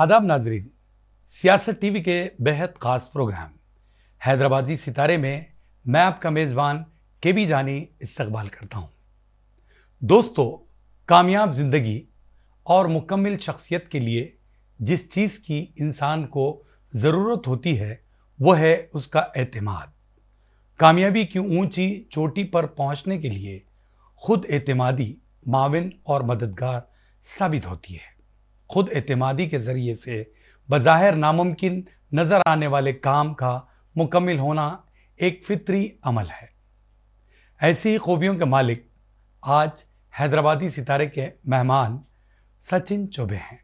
आदाब नाजरीन, सियासत टीवी के बेहद खास प्रोग्राम हैदराबादी सितारे में मैं आपका मेज़बान केबी जानी इस्तकबाल करता हूँ। दोस्तों, कामयाब जिंदगी और मुकम्मल शख्सियत के लिए जिस चीज़ की इंसान को ज़रूरत होती है वह है उसका एतमाद। कामयाबी की ऊंची चोटी पर पहुंचने के लिए खुद एतमादी माविन और मददगार साबित होती है। खुद एतमादी के ज़रिए से बज़ाहिर नामुमकिन नज़र आने वाले काम का मुकम्मल होना एक फितरी अमल है। ऐसी ही खूबियों के मालिक आज हैदराबादी सितारे के मेहमान सचिन चौबे हैं।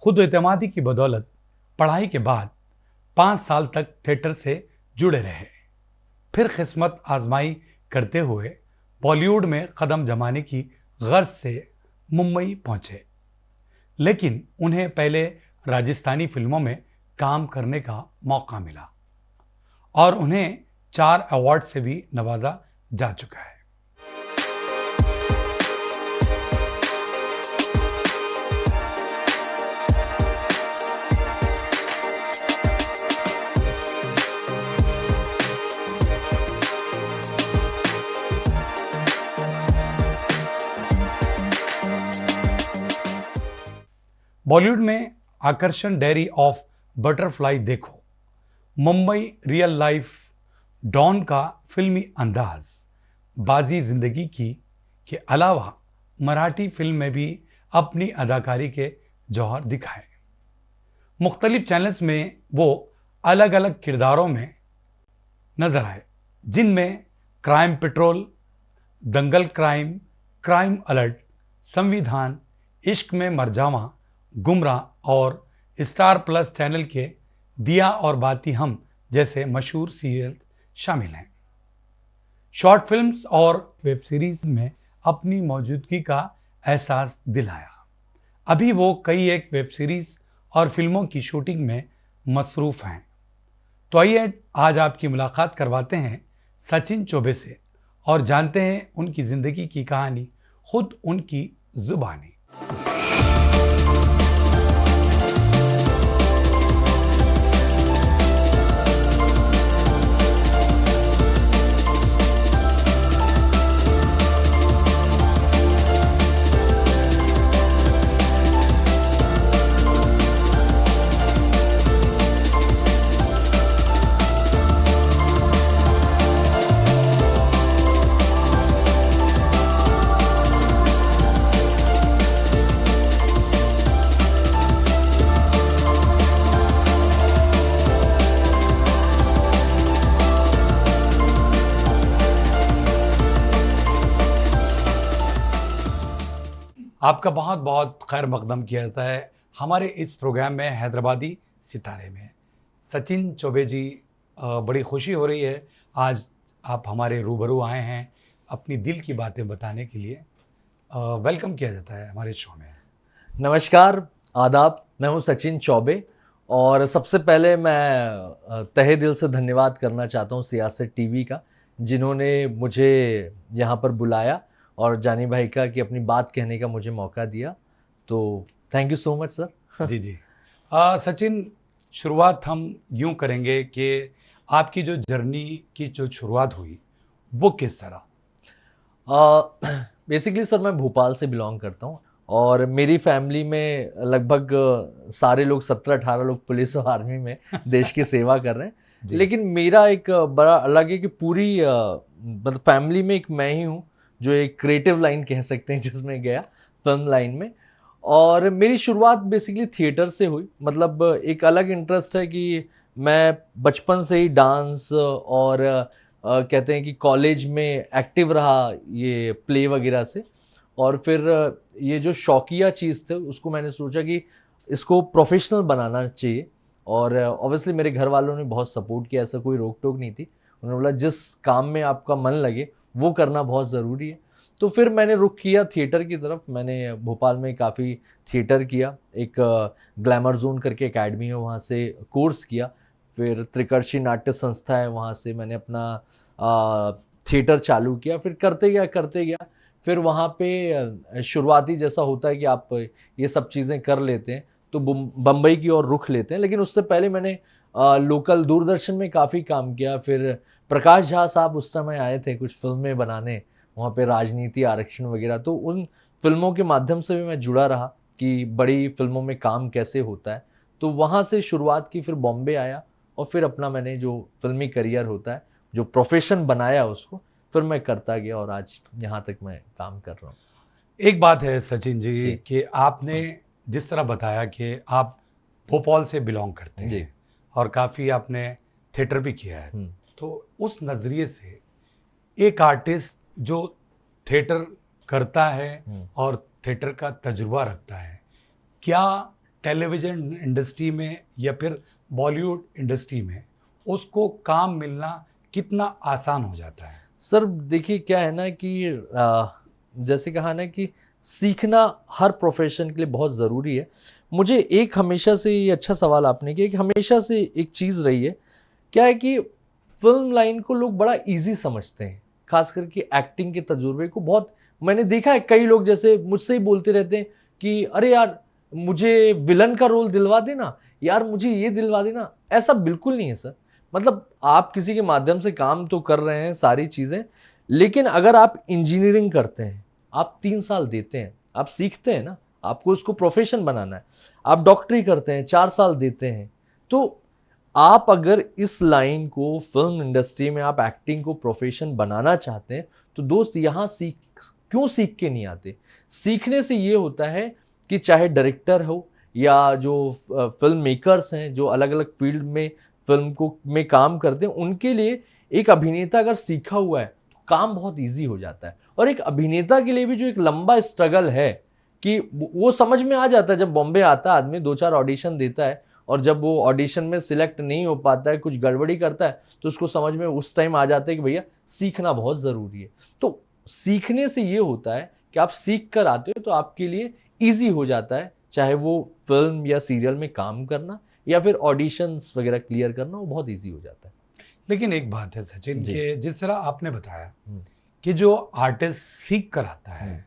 खुद एतमादी की बदौलत पढ़ाई के बाद 5 साल तक थिएटर से जुड़े रहे। फिर किस्मत आजमाई करते हुए बॉलीवुड में कदम जमाने की गर्ज से मुंबई पहुंचे, लेकिन उन्हें पहले राजस्थानी फिल्मों में काम करने का मौका मिला और उन्हें 4 अवार्ड से भी नवाजा जा चुका है। बॉलीवुड में आकर्षण डायरी ऑफ बटरफ्लाई देखो, मुंबई रियल लाइफ, डॉन का फिल्मी अंदाज, बाजी जिंदगी की के अलावा मराठी फिल्म में भी अपनी अदाकारी के जौहर दिखाए। मुख्तलिफ चैनल्स में वो अलग अलग किरदारों में नजर आए, जिनमें क्राइम पेट्रोल, दंगल क्राइम, क्राइम अलर्ट, संविधान, इश्क में मरजावा, गुमराह और स्टार प्लस चैनल के दिया और बाती हम जैसे मशहूर सीरियल शामिल हैं। शॉर्ट फिल्म्स और वेब सीरीज में अपनी मौजूदगी का एहसास दिलाया। अभी वो कई एक वेब सीरीज और फिल्मों की शूटिंग में मसरूफ़ हैं। तो आइए आज आपकी मुलाकात करवाते हैं सचिन चौबे से और जानते हैं उनकी ज़िंदगी की कहानी खुद उनकी ज़ुबानी। आपका बहुत बहुत खैर मकदम किया जाता है हमारे इस प्रोग्राम में हैदराबादी सितारे में। सचिन चौबे जी, बड़ी खुशी हो रही है आज आप हमारे रूबरू आए हैं अपनी दिल की बातें बताने के लिए। वेलकम किया जाता है हमारे शो में। नमस्कार, आदाब। मैं हूं सचिन चौबे और सबसे पहले मैं तहे दिल से धन्यवाद करना चाहता हूं सियासत टीवी का, जिन्होंने मुझे यहां पर बुलाया और जानी भाई का कि अपनी बात कहने का मुझे मौका दिया। तो thank you so much sir. जी जी। सचिन, शुरुआत हम यूं करेंगे कि आपकी जो जर्नी की जो शुरुआत हुई वो किस तरह? बेसिकली सर मैं भोपाल से बिलोंग करता हूँ और मेरी फैमिली में लगभग सारे लोग 17-18 लोग पुलिस और आर्मी में देश की सेवा कर रहे हैं। लेकिन मेरा एक बड़ा अलग है कि पूरी मतलब फैमिली में एक मैं ही हूँ जो एक क्रिएटिव लाइन कह सकते हैं जिसमें गया, फिल्म लाइन में। और मेरी शुरुआत बेसिकली थिएटर से हुई। मतलब एक अलग इंटरेस्ट है कि मैं बचपन से ही डांस और कहते हैं कि कॉलेज में एक्टिव रहा ये प्ले वगैरह से। और फिर ये जो शौकिया चीज़ थे उसको मैंने सोचा कि इसको प्रोफेशनल बनाना चाहिए। और ऑब्वियसली मेरे घर वालों ने बहुत सपोर्ट किया, ऐसा कोई रोक टोक नहीं थी। उन्होंने बोला जिस काम में आपका मन लगे वो करना बहुत ज़रूरी है। तो फिर मैंने रुख किया थिएटर की तरफ। मैंने भोपाल में काफ़ी थिएटर किया, एक ग्लैमर जोन करके एकेडमी है वहाँ से कोर्स किया। फिर त्रिकर्षी नाट्य संस्था है, वहाँ से मैंने अपना थिएटर चालू किया। फिर करते गया। फिर वहाँ पे शुरुआती जैसा होता है कि आप ये सब चीज़ें कर लेते हैं तो बम्बई की ओर रुख लेते हैं। लेकिन उससे पहले मैंने लोकल दूरदर्शन में काफ़ी काम किया। फिर प्रकाश झा साहब उस समय आए थे कुछ फिल्में बनाने, वहाँ पे राजनीति आरक्षण वगैरह, तो उन फिल्मों के माध्यम से भी मैं जुड़ा रहा कि बड़ी फिल्मों में काम कैसे होता है। तो वहाँ से शुरुआत की, फिर बॉम्बे आया और फिर अपना मैंने जो फिल्मी करियर होता है, जो प्रोफेशन बनाया उसको फिर मैं करता गया और आज यहाँ तक मैं काम कर रहा हूँ। एक बात है सचिन जी जी। कि आपने जिस तरह बताया कि आप भोपाल से बिलोंग करते जी। हैं और काफ़ी आपने थिएटर भी किया है, हम्म। तो उस नज़रिए से एक आर्टिस्ट जो थिएटर करता है और थिएटर का तजुर्बा रखता है, क्या टेलीविज़न इंडस्ट्री में या फिर बॉलीवुड इंडस्ट्री में उसको काम मिलना कितना आसान हो जाता है? सर देखिए क्या है ना कि जैसे कहा ना कि सीखना हर प्रोफेशन के लिए बहुत ज़रूरी है। मुझे एक हमेशा से ये अच्छा सवाल आपने किया कि हमेशा से एक चीज़ रही है, क्या है कि फिल्म लाइन को लोग बड़ा इजी समझते हैं, खास करके एक्टिंग के तजुर्बे को बहुत मैंने देखा है। कई लोग जैसे मुझसे ही बोलते रहते हैं कि अरे यार मुझे विलन का रोल दिलवा देना, यार मुझे ये दिलवा देना। ऐसा बिल्कुल नहीं है सर। मतलब आप किसी के माध्यम से काम तो कर रहे हैं सारी चीज़ें, लेकिन अगर आप इंजीनियरिंग करते हैं, आप 3 साल देते हैं, आप सीखते हैं ना, आपको उसको प्रोफेशन बनाना है। आप डॉक्टरी करते हैं, 4 साल देते हैं। तो आप अगर इस लाइन को फिल्म इंडस्ट्री में आप एक्टिंग को प्रोफेशन बनाना चाहते हैं तो दोस्त यहाँ सीख के नहीं आते। सीखने से ये होता है कि चाहे डायरेक्टर हो या जो फिल्म मेकर्स हैं जो अलग अलग फील्ड में फिल्म को में काम करते हैं, उनके लिए एक अभिनेता अगर सीखा हुआ है तो काम बहुत ईजी हो जाता है। और एक अभिनेता के लिए भी जो एक लंबा स्ट्रगल है कि वो समझ में आ जाता है। जब बॉम्बे आता है आदमी 2-4 ऑडिशन देता है और जब वो ऑडिशन में सिलेक्ट नहीं हो पाता है, कुछ गड़बड़ी करता है, तो उसको समझ में उस टाइम आ जाता है कि भैया सीखना बहुत ज़रूरी है। तो सीखने से ये होता है कि आप सीख कर आते हो तो आपके लिए ईजी हो जाता है, चाहे वो फिल्म या सीरियल में काम करना या फिर ऑडिशंस वगैरह क्लियर करना, वो बहुत ईजी हो जाता है। लेकिन एक बात है सचिन जी। कि जिस तरह आपने बताया हम्म। कि जो आर्टिस्ट सीख कर आता है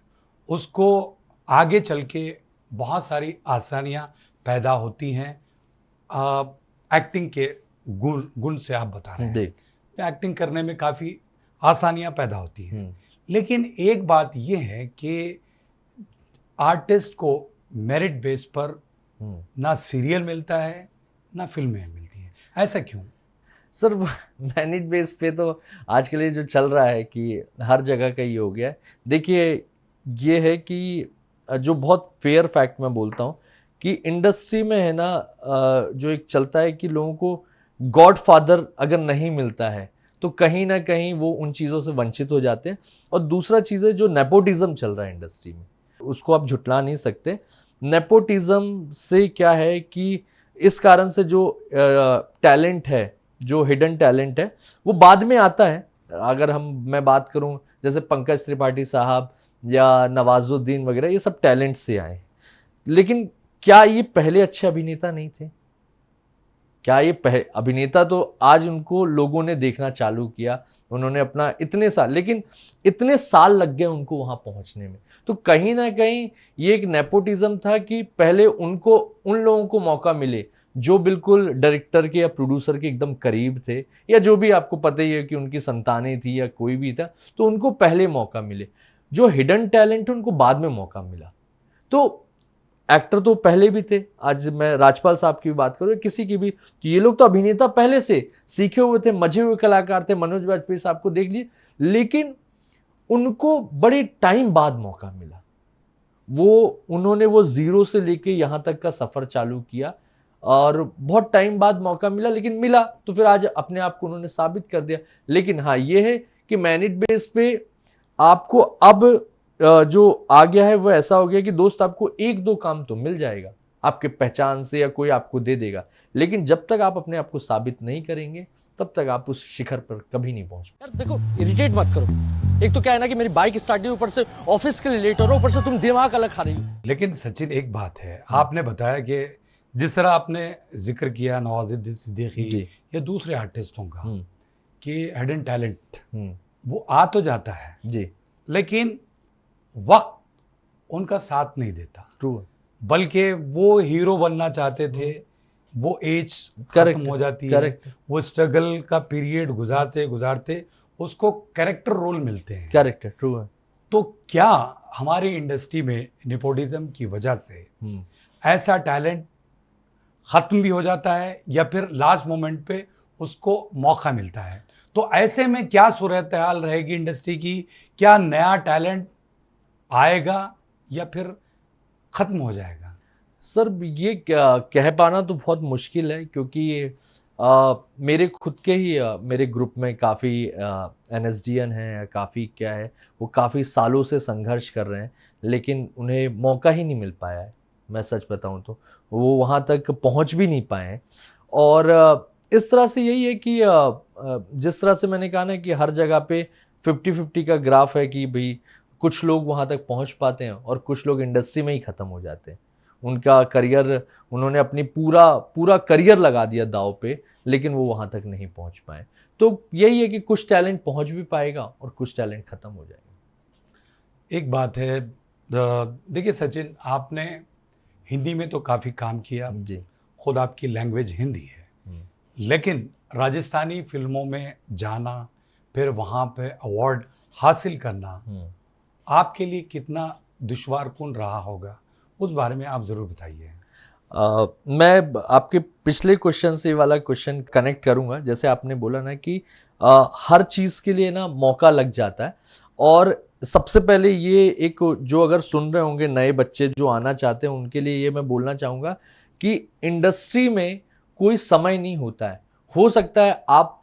उसको आगे चल के बहुत सारी आसानियां पैदा होती हैं। एक्टिंग के गुण से आप बता रहे जी। हैं, एक्टिंग करने में काफ़ी आसानियां पैदा होती हैं। हम्म। लेकिन एक बात यह है कि आर्टिस्ट को मेरिट बेस पर ना सीरियल मिलता है ना फिल्में मिलती हैं, ऐसा क्यों? सर मैरिट बेस पे तो आजकल ये जो चल रहा है कि हर जगह का ये हो गया है। देखिए ये है कि जो बहुत फेयर फैक्ट मैं बोलता हूँ कि इंडस्ट्री में है ना, जो एक चलता है कि लोगों को गॉड फादर अगर नहीं मिलता है तो कहीं ना कहीं वो उन चीज़ों से वंचित हो जाते हैं। और दूसरा चीज़ है जो नेपोटिज्म चल रहा है इंडस्ट्री में, उसको आप झुटला नहीं सकते। नेपोटिज्म से क्या है कि इस कारण से जो टैलेंट है, जो हिडन टैलेंट है, वो बाद में आता है। अगर मैं बात करूं जैसे पंकज त्रिपाठी साहब या नवाजुद्दीन वगैरह, ये सब टैलेंट से आए। लेकिन क्या ये पहले अच्छे अभिनेता नहीं थे? क्या ये अभिनेता तो आज उनको लोगों ने देखना चालू किया, उन्होंने अपना लेकिन इतने साल लग गए उनको वहां पहुंचने में। तो कहीं ना कहीं ये एक नेपोटिज्म था कि पहले उनको उन लोगों को मौका मिले जो बिल्कुल डायरेक्टर के या प्रोड्यूसर के एकदम करीब थे, या जो भी आपको पता ही है कि उनकी संतानें थी या कोई भी था, तो उनको पहले मौका मिले। जो हिडन टैलेंट है उनको बाद में मौका मिला। तो एक्टर तो पहले भी थे, आज मैं राजपाल साहब की भी बात करूँ, किसी की भी, तो ये लोग तो अभिनेता पहले से सीखे हुए थे, मजे हुए कलाकार थे। मनोज वाजपेयी साहब को देख लीजिए, लेकिन उनको बड़े टाइम बाद मौका मिला। उन्होंने वो जीरो से लेके यहां तक का सफर चालू किया और बहुत टाइम बाद मौका मिला, लेकिन मिला तो फिर आज अपने आप को उन्होंने साबित कर दिया। लेकिन हाँ, ये है कि मेरिट बेस पे आपको अब जो आ गया है वो ऐसा हो गया कि दोस्त आपको एक दो काम तो मिल जाएगा आपके पहचान से, या कोई आपको दे देगा, लेकिन जब तक आप अपने आप को साबित नहीं करेंगे तब तक आप उस शिखर पर कभी नहीं पहुंच। यार देखो, इरिटेट मत करो। एक तो क्या है ना कि मेरी बाइक स्टार्ट नहीं, ऊपर से ऑफिस के लिए लेट हो रहा, ऊपर से तुम दिमाग अलग खा रही हो। लेकिन सचिन, एक बात है, आपने बताया कि जिस तरह आपने जिक्र किया नवाजुद्दीन सिद्दीकी जी। या दूसरे आर्टिस्टों का हम्म, कि हिडन टैलेंट हम्म, वो आ तो जाता है, जी, लेकिन वक्त उनका साथ नहीं देता, ट्रू, बल्कि वो हीरो बनना चाहते थे, वो एज Correct, खत्म हो जाती है, correct. वो स्ट्रगल का पीरियड गुजारते गुजारते उसको कैरेक्टर रोल मिलते हैं। करेक्ट है, ट्रू है। तो क्या हमारी इंडस्ट्री में नेपोटिज्म की वजह से ऐसा टैलेंट खत्म भी हो जाता है या फिर लास्ट मोमेंट पे उसको मौका मिलता है? तो ऐसे में क्या सूरत हाल रहेगी इंडस्ट्री की? क्या नया टैलेंट आएगा या फिर खत्म हो जाएगा? सर, ये कह पाना तो बहुत मुश्किल है, क्योंकि मेरे खुद के ही मेरे ग्रुप में काफ़ी NSDN हैं, काफ़ी क्या है, वो काफ़ी सालों से संघर्ष कर रहे हैं, लेकिन उन्हें मौका ही नहीं मिल पाया है। मैं सच बताऊं तो वो वहाँ तक पहुँच भी नहीं पाए हैं। और इस तरह से यही है कि जिस तरह से मैंने कहा ना कि हर जगह पे 50-50 का ग्राफ है कि भाई कुछ लोग वहाँ तक पहुँच पाते हैं और कुछ लोग इंडस्ट्री में ही ख़त्म हो जाते हैं। उनका करियर, उन्होंने अपनी पूरा करियर लगा दिया दांव पे, लेकिन वो वहाँ तक नहीं पहुँच पाए। तो यही है कि कुछ टैलेंट पहुँच भी पाएगा और कुछ टैलेंट ख़त्म हो जाएगा। एक बात है, देखिए सचिन, आपने हिंदी में तो काफ़ी काम किया, जी। खुद आपकी लैंग्वेज हिंदी है, लेकिन राजस्थानी फिल्मों में जाना, फिर वहाँ पे अवार्ड हासिल करना आपके लिए कितना दुश्वारपूर्ण रहा होगा, उस बारे में आप ज़रूर बताइए। मैं आपके पिछले क्वेश्चन से वाला क्वेश्चन कनेक्ट करूंगा। जैसे आपने बोला ना कि हर चीज़ के लिए ना मौका लग जाता है, और सबसे पहले ये एक, जो अगर सुन रहे होंगे नए बच्चे जो आना चाहते हैं, उनके लिए ये मैं बोलना चाहूँगा कि इंडस्ट्री में कोई समय नहीं होता है। हो सकता है आप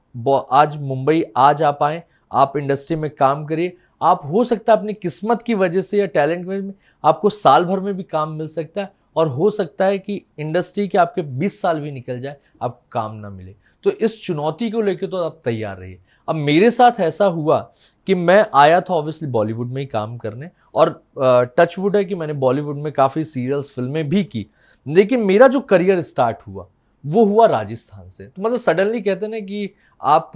आज मुंबई आ जा पाएँ, आप इंडस्ट्री में काम करिए, आप हो सकता है अपनी किस्मत की वजह से या टैलेंट में आपको साल भर में भी काम मिल सकता है, और हो सकता है कि इंडस्ट्री के आपके 20 साल भी निकल जाए, आपको काम ना मिले। तो इस चुनौती को लेकर तो आप तैयार रहिए। अब मेरे साथ ऐसा हुआ कि मैं आया था ऑब्वियसली बॉलीवुड में ही काम करने, और टचवुड है कि मैंने बॉलीवुड में काफ़ी सीरियल्स, फिल्में भी की, लेकिन मेरा जो करियर स्टार्ट हुआ वो हुआ राजस्थान से। तो मतलब सडनली कहते हैं ना कि आप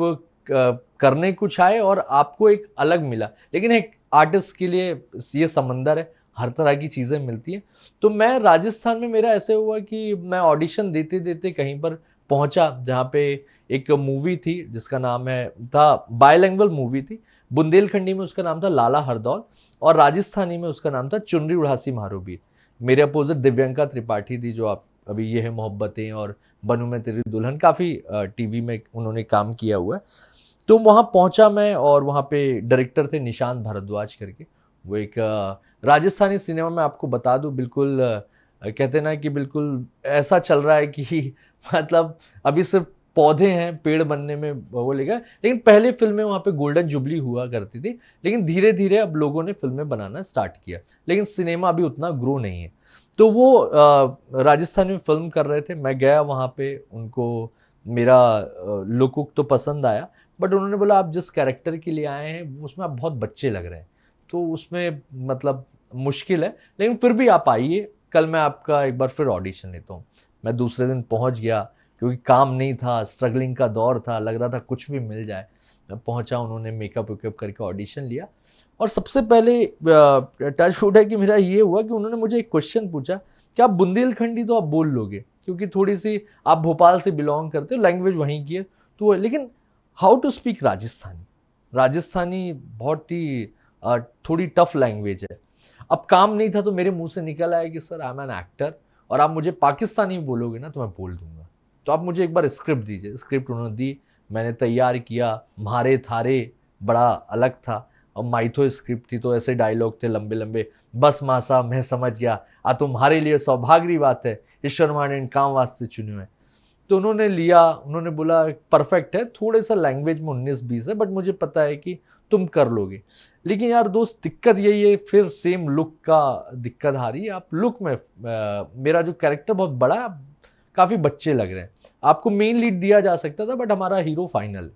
करने कुछ आए और आपको एक अलग मिला, लेकिन एक आर्टिस्ट के लिए ये समंदर है, हर तरह की चीज़ें मिलती हैं। तो मैं राजस्थान में, मेरा ऐसे हुआ कि मैं ऑडिशन देते देते कहीं पर पहुंचा जहाँ पे एक मूवी थी जिसका नाम था बायलैंग्वेज मूवी थी। बुंदेलखंडी में उसका नाम था लाला हरदौल, और राजस्थानी में उसका नाम था चुनरी उड़ासी मारोबीर। मेरे अपोजिट दिव्यंका त्रिपाठी थी, जो आप अभी ये है मोहब्बतें और बनू मैं तेरी दुल्हन, काफ़ी टीवी में उन्होंने काम किया हुआ है। तो वहाँ पहुँचा मैं, और वहाँ पे डायरेक्टर थे निशांत भारद्वाज करके। वो एक राजस्थानी सिनेमा में आपको बता दूं, बिल्कुल कहते ना कि बिल्कुल ऐसा चल रहा है कि मतलब अभी सिर्फ पौधे हैं, पेड़ बनने में वो लेगा। लेकिन पहले फिल्में वहाँ पे गोल्डन जुबली हुआ करती थी, लेकिन धीरे धीरे अब लोगों ने फिल्में बनाना स्टार्ट किया, लेकिन सिनेमा अभी उतना ग्रो नहीं है। तो वो राजस्थान में फिल्म कर रहे थे, मैं गया वहाँ पे, उनको मेरा लुक तो पसंद आया, बट उन्होंने बोला आप जिस कैरेक्टर के लिए आए हैं उसमें आप बहुत बच्चे लग रहे हैं, तो उसमें मतलब मुश्किल है, लेकिन फिर भी आप आइए, कल मैं आपका एक बार फिर ऑडिशन लेता हूँ। मैं दूसरे दिन पहुँच गया, क्योंकि काम नहीं था, स्ट्रगलिंग का दौर था, लग रहा था कुछ भी मिल जाए। मैं पहुँचा, उन्होंने मेकअप वेकअप करके ऑडिशन लिया, और सबसे पहले टच वुड है कि मेरा ये हुआ कि उन्होंने मुझे एक क्वेश्चन पूछा कि आप बुंदेलखंडी तो आप बोल लोगे, क्योंकि थोड़ी सी आप भोपाल से बिलोंग करते हो, लैंग्वेज वहीं की है, तो लेकिन how to speak Rajasthani. Rajasthani बहुत ही थोड़ी टफ लैंग्वेज है। अब काम नहीं था तो मेरे मुंह से निकल आया कि sir I am an actor, और आप मुझे पाकिस्तानी बोलोगे ना तो मैं बोल दूंगा, तो आप मुझे एक बार स्क्रिप्ट दीजिए। स्क्रिप्ट उन्होंने दी, मैंने तैयार किया। म्हारे थारे बड़ा अलग था, और माइथो स्क्रिप्ट थी, तो ऐसे डायलॉग थे लंबे लंबे, बस मासा मैं समझ गया आ तुम्हारे लिए सौभाग्य की बात है, ईश्वर माँ ने इन काम वास्ते चुने हैं। तो उन्होंने लिया, उन्होंने बोला परफेक्ट है, थोड़े सा लैंग्वेज में 19-20 है, बट मुझे पता है कि तुम कर लोगे। लेकिन यार दोस्त दिक्कत यही है, फिर सेम लुक का दिक्कत आ रही है। आप लुक में मेरा जो कैरेक्टर बहुत बड़ा है, काफ़ी बच्चे लग रहे हैं। आपको मेन लीड दिया जा सकता था, बट हमारा हीरो फाइनल।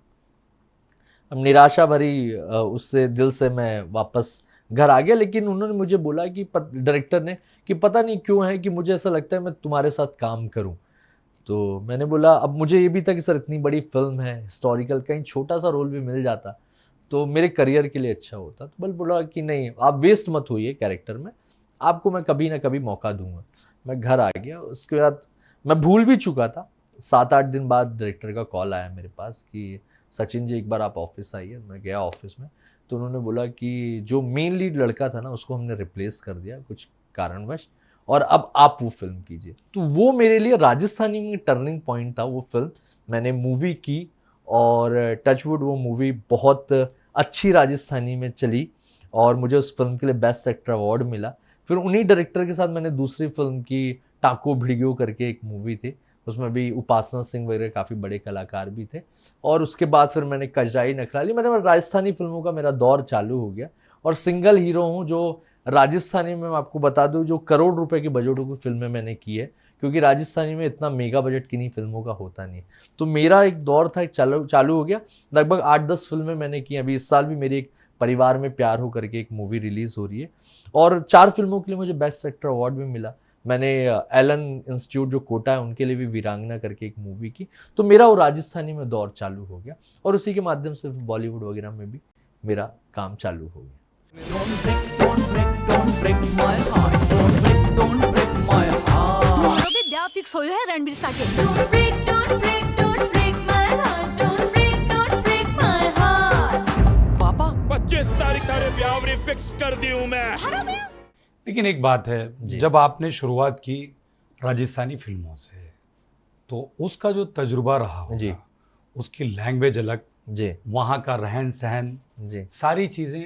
अब निराशा भरी उससे दिल से मैं वापस घर आ गया। लेकिन उन्होंने मुझे बोला कि डायरेक्टर ने कि पता नहीं क्यों है कि मुझे ऐसा लगता है मैं तुम्हारे साथ काम करूं। तो मैंने बोला, अब मुझे ये भी था कि सर इतनी बड़ी फिल्म है हिस्टोरिकल, कहीं छोटा सा रोल भी मिल जाता तो मेरे करियर के लिए अच्छा होता। तो बल बोला कि नहीं, आप वेस्ट मत होइए कैरेक्टर में, आपको मैं कभी ना कभी मौका दूंगा। मैं घर आ गया। उसके बाद मैं भूल भी चुका था। 7-8 दिन बाद डायरेक्टर का कॉल आया मेरे पास कि सचिन जी एक बार आप ऑफिस आइए। मैं गया ऑफिस में, तो उन्होंने बोला कि जो मेन लीड लड़का था ना उसको हमने रिप्लेस कर दिया कुछ कारणवश, और अब आप वो फिल्म कीजिए। तो वो मेरे लिए राजस्थानी में टर्निंग पॉइंट था वो फिल्म। मैंने मूवी की और टचवुड वो मूवी बहुत अच्छी राजस्थानी में चली और मुझे उस फिल्म के लिए बेस्ट एक्टर अवार्ड मिला। फिर उन्हीं डायरेक्टर के साथ मैंने दूसरी फिल्म की, टाको भिड़ियो करके एक मूवी थी, उसमें भी उपासना सिंह वगैरह काफ़ी बड़े कलाकार भी थे। और उसके बाद फिर मैंने कजराई नखराली, मैंने राजस्थानी फिल्मों का मेरा दौर चालू हो गया। और सिंगल हीरो हूँ जो राजस्थानी में, मैं आपको बता दूँ, जो करोड़ रुपए की बजटों की फिल्में मैंने की है, क्योंकि राजस्थानी में इतना मेगा बजट किन्हीं फिल्मों का होता नहीं। तो मेरा एक दौर था, चालू हो गया। लगभग 8-10 फिल्में मैंने की। अभी इस साल भी मेरी एक परिवार में प्यार हो करके एक मूवी रिलीज हो रही है, और 4 फिल्मों के लिए मुझे बेस्ट एक्टर अवार्ड भी मिला। मैंने एलन इंस्टीट्यूट जो कोटा है उनके लिए भी वीरांगना करके एक मूवी की। तो मेरा वो राजस्थानी में दौर चालू हो गया, और उसी के माध्यम से बॉलीवुड वगैरह में भी मेरा काम चालू हो गया। મારો બી બ્યાહ ફિક્સ હોયો હે રણબીર સાથે. Don't break my heart, don't break my heart. पापा 25 तारीख तारे ब्यावरी फिक्स कर दी हूं मैं। लेकिन एक बात है, जी। जब आपने शुरुआत की राजस्थानी फिल्मों से, तो उसका जो तजुर्बा रहा जी। होगा, उसकी लैंग्वेज अलग, जी वहाँ का रहन सहन, जी सारी चीज़ें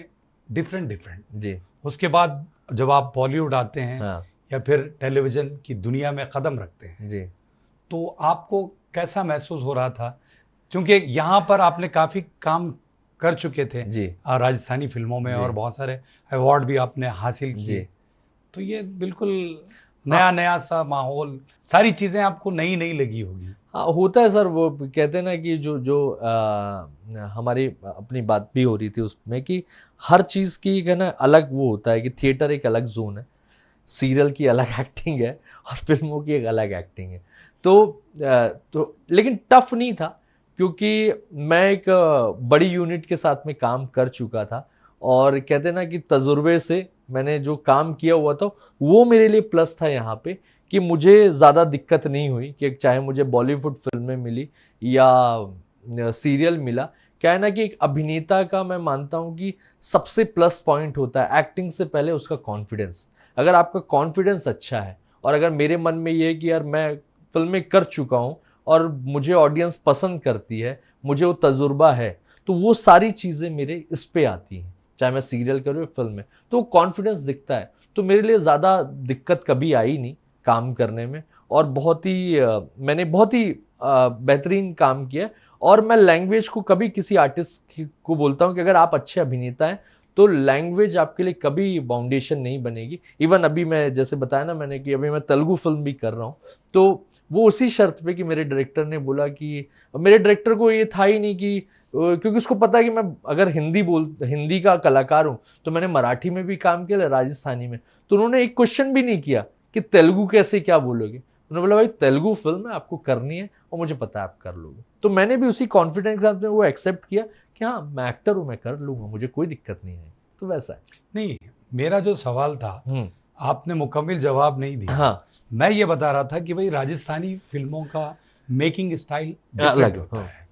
डिफरेंट। जी उसके बाद जब आप बॉलीवुड आते हैं हाँ या फिर टेलीविज़न की दुनिया में कदम रखते हैं, जी तो आपको कैसा महसूस हो रहा था? क्योंकि यहाँ पर आपने काफ़ी काम कर चुके थे जी राजस्थानी फिल्मों में, जी। और बहुत सारे अवार्ड भी आपने हासिल जी। किए। तो ये बिल्कुल नया सा माहौल, सारी चीज़ें आपको नई लगी होगी। हाँ, होता है सर। वो कहते हैं ना कि जो हमारी अपनी बात भी हो रही थी उसमें कि हर चीज़ की कहना अलग वो होता है कि थिएटर एक अलग जोन है, सीरियल की अलग एक्टिंग है, और फिल्मों की एक अलग एक्टिंग है। तो लेकिन टफ नहीं था, क्योंकि मैं एक बड़ी यूनिट के साथ में काम कर चुका था, और कहते हैं ना कि तजुर्बे से मैंने जो काम किया हुआ था वो मेरे लिए प्लस था यहाँ पे, कि मुझे ज़्यादा दिक्कत नहीं हुई कि चाहे मुझे बॉलीवुड फिल्में मिली या सीरियल मिला। क्या है ना कि एक अभिनेता का मैं मानता हूँ कि सबसे प्लस पॉइंट होता है एक्टिंग से पहले उसका कॉन्फिडेंस। अगर आपका कॉन्फिडेंस अच्छा है, और अगर मेरे मन में ये है कि यार मैं फिल्में कर चुका हूँ और मुझे ऑडियंस पसंद करती है, मुझे वो तजुर्बा है, तो वो सारी चीज़ें मेरे इस पे आती हैं, चाहे मैं सीरियल करूँ या फिल्म में, तो वो कॉन्फिडेंस दिखता है। तो मेरे लिए ज़्यादा दिक्कत कभी आई नहीं काम करने में, और मैंने बहुत ही बेहतरीन काम किया। और मैं लैंग्वेज को कभी किसी आर्टिस्ट को बोलता हूँ कि अगर आप अच्छे अभिनेता हैं तो लैंग्वेज आपके लिए कभी बाउंडेशन नहीं बनेगी। इवन अभी मैं जैसे बताया ना मैंने कि अभी मैं तेलुगु फिल्म भी कर रहा हूँ, तो वो उसी शर्त पे कि मेरे डायरेक्टर ने बोला कि, मेरे डायरेक्टर को ये था ही नहीं कि, क्योंकि उसको पता है कि मैं अगर हिंदी का कलाकार हूँ तो मैंने मराठी में भी काम किया, राजस्थानी में, तो उन्होंने एक क्वेश्चन भी नहीं किया कि तेलुगु कैसे क्या बोलोगे। उन्होंने बोला भाई तेलुगु फिल्म है, आपको करनी है और मुझे पता है आप कर लोगे। तो मैंने भी उसी कॉन्फिडेंस के साथ में वो एक्सेप्ट किया कि हाँ मैं एक्टर हूँ, मैं कर लूँगा, मुझे कोई दिक्कत नहीं है। तो वैसा है। नहीं, मेरा जो सवाल था आपने मुकम्मल जवाब नहीं दिया। हाँ, मैं ये बता रहा था कि भाई राजस्थानी फिल्मों का मेकिंग स्टाइल अलग डिफरेंट होता है।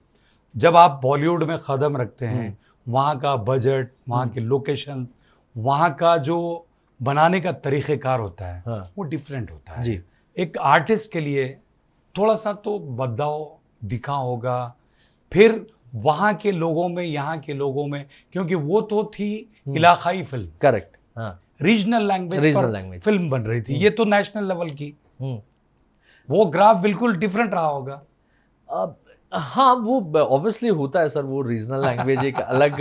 जब आप बॉलीवुड में कदम रखते हैं, वहाँ का बजट, वहाँ के लोकेशंस, वहाँ का जो बनाने का तरीक़ेकार होता है हाँ। वो डिफरेंट होता है। जी। एक आर्टिस्ट के लिए थोड़ा सा तो बदलाव दिखा होगा, फिर वहाँ के लोगों में, यहाँ के लोगों में, क्योंकि वो तो थी इलाकाई फिल्म, करेक्ट। हाँ। रीजनल लैंग्वेज रीजनल पर लैंग्वेज। फिल्म बन रही थी, ये तो नेशनल लेवल की, हम्म। वो ग्राफ बिल्कुल डिफरेंट रहा होगा। अब हाँ, वो ऑब्वियसली होता है सर, वो रीजनल लैंग्वेज एक अलग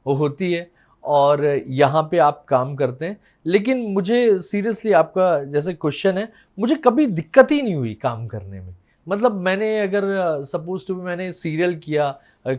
होती है और यहाँ पे आप काम करते हैं। लेकिन मुझे सीरियसली आपका जैसे क्वेश्चन है, मुझे कभी दिक्कत ही नहीं हुई काम करने में। मतलब मैंने अगर सपोज टू मैंने सीरियल किया,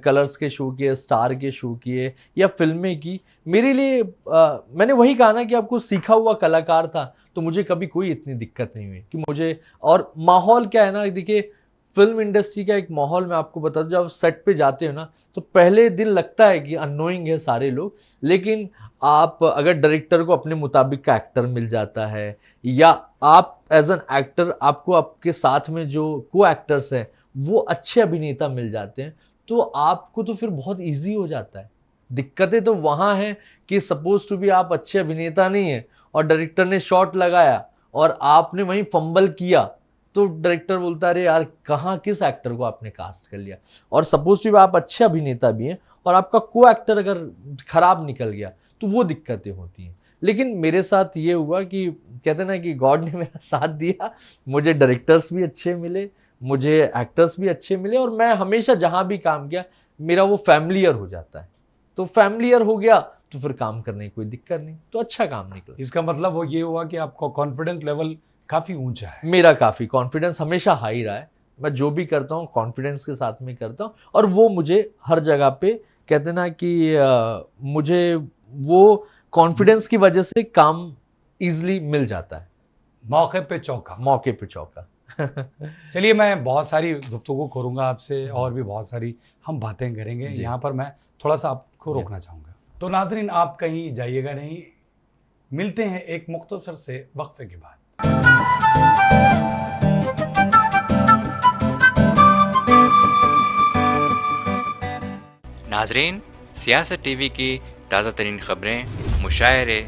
कलर्स के शो किए, स्टार के शो किए या फिल्में की, मेरे लिए मैंने वही कहा ना कि आपको सीखा हुआ कलाकार था, तो मुझे कभी कोई इतनी दिक्कत नहीं हुई कि मुझे। और माहौल क्या है ना, देखिए फिल्म इंडस्ट्री का एक माहौल मैं आपको बता दूं, जब आप सेट पे जाते हो ना तो पहले दिन लगता है कि अननोइंग है सारे लोग, लेकिन आप अगर डायरेक्टर को अपने मुताबिक का एक्टर मिल जाता है या आप एज एन एक्टर आपको आपके साथ में जो को एक्टर्स हैं वो अच्छे अभिनेता मिल जाते हैं, तो आपको तो फिर बहुत ईजी हो जाता है। दिक्कतें तो वहाँ हैं कि सपोज टू भी आप अच्छे अभिनेता नहीं हैं और डायरेक्टर ने शॉट लगाया और आपने वहीं फंबल किया, तो डायरेक्टर बोलता है अरे यार कहाँ किस एक्टर को आपने कास्ट कर लिया। और सपोज टू आप अच्छे अभिनेता भी हैं और आपका को एक्टर अगर खराब निकल गया तो वो दिक्कतें होती हैं। लेकिन मेरे साथ ये हुआ कि कहते ना कि गॉड ने मेरा साथ दिया, मुझे डायरेक्टर्स भी अच्छे मिले, मुझे एक्टर्स भी अच्छे मिले और मैं हमेशा जहाँ भी काम किया मेरा वो फैमिलियर हो जाता है। तो फैमिलियर हो गया तो फिर काम करने की कोई दिक्कत नहीं, तो अच्छा काम निकला। इसका मतलब वो ये हुआ कि आपका कॉन्फिडेंस लेवल काफी ऊंचा है। मेरा काफ़ी कॉन्फिडेंस हमेशा हाई रहा है, मैं जो भी करता हूँ कॉन्फिडेंस के साथ में करता हूँ और वो मुझे हर जगह पे कहते ना कि मुझे वो कॉन्फिडेंस की वजह से काम इजीली मिल जाता है। मौके पे चौका। मौके पे चौका। चलिए, मैं बहुत सारी गुफ्तगू करूंगा आपसे और भी बहुत सारी हम बातें करेंगे। जी। यहाँ पर मैं थोड़ा सा आपको रोकना चाहूँगा। तो नाजरीन, आप कहीं जाइएगा नहीं, मिलते हैं एक मुख्तसर से वक्फे के बाद। नाजरीन, सियासत टीवी की ताज़ा तरीन खबरें, मुशायरे,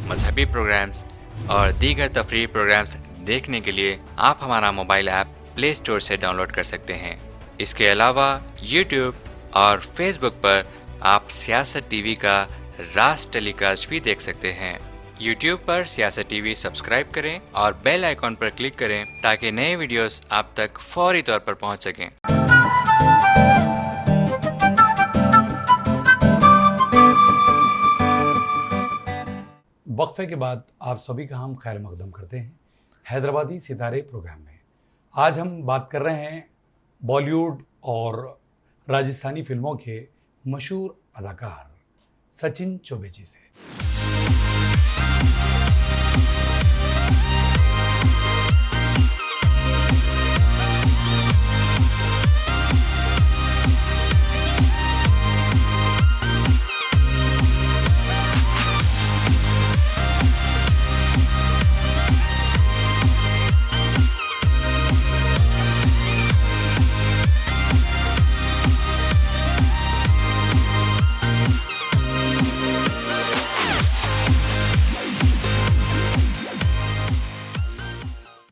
मजहबी प्रोग्राम्स और दीगर तफरीही प्रोग्राम्स देखने के लिए आप हमारा मोबाइल ऐप प्ले स्टोर से डाउनलोड कर सकते हैं। इसके अलावा यूट्यूब और फेसबुक पर आप सियासत टीवी का राज टेलीकास्ट भी देख सकते हैं। यूट्यूब पर सियासत टीवी सब्सक्राइब करें और बेल आइकॉन पर क्लिक करें ताकि नए वीडियोस आप तक फौरी तौर पर पहुंच सकें। वक्फे के बाद आप सभी का हम खैर मकदम करते हैं हैदराबादी सितारे प्रोग्राम में। आज हम बात कर रहे हैं बॉलीवुड और राजस्थानी फिल्मों के मशहूर अदाकार सचिन चौबे जी से।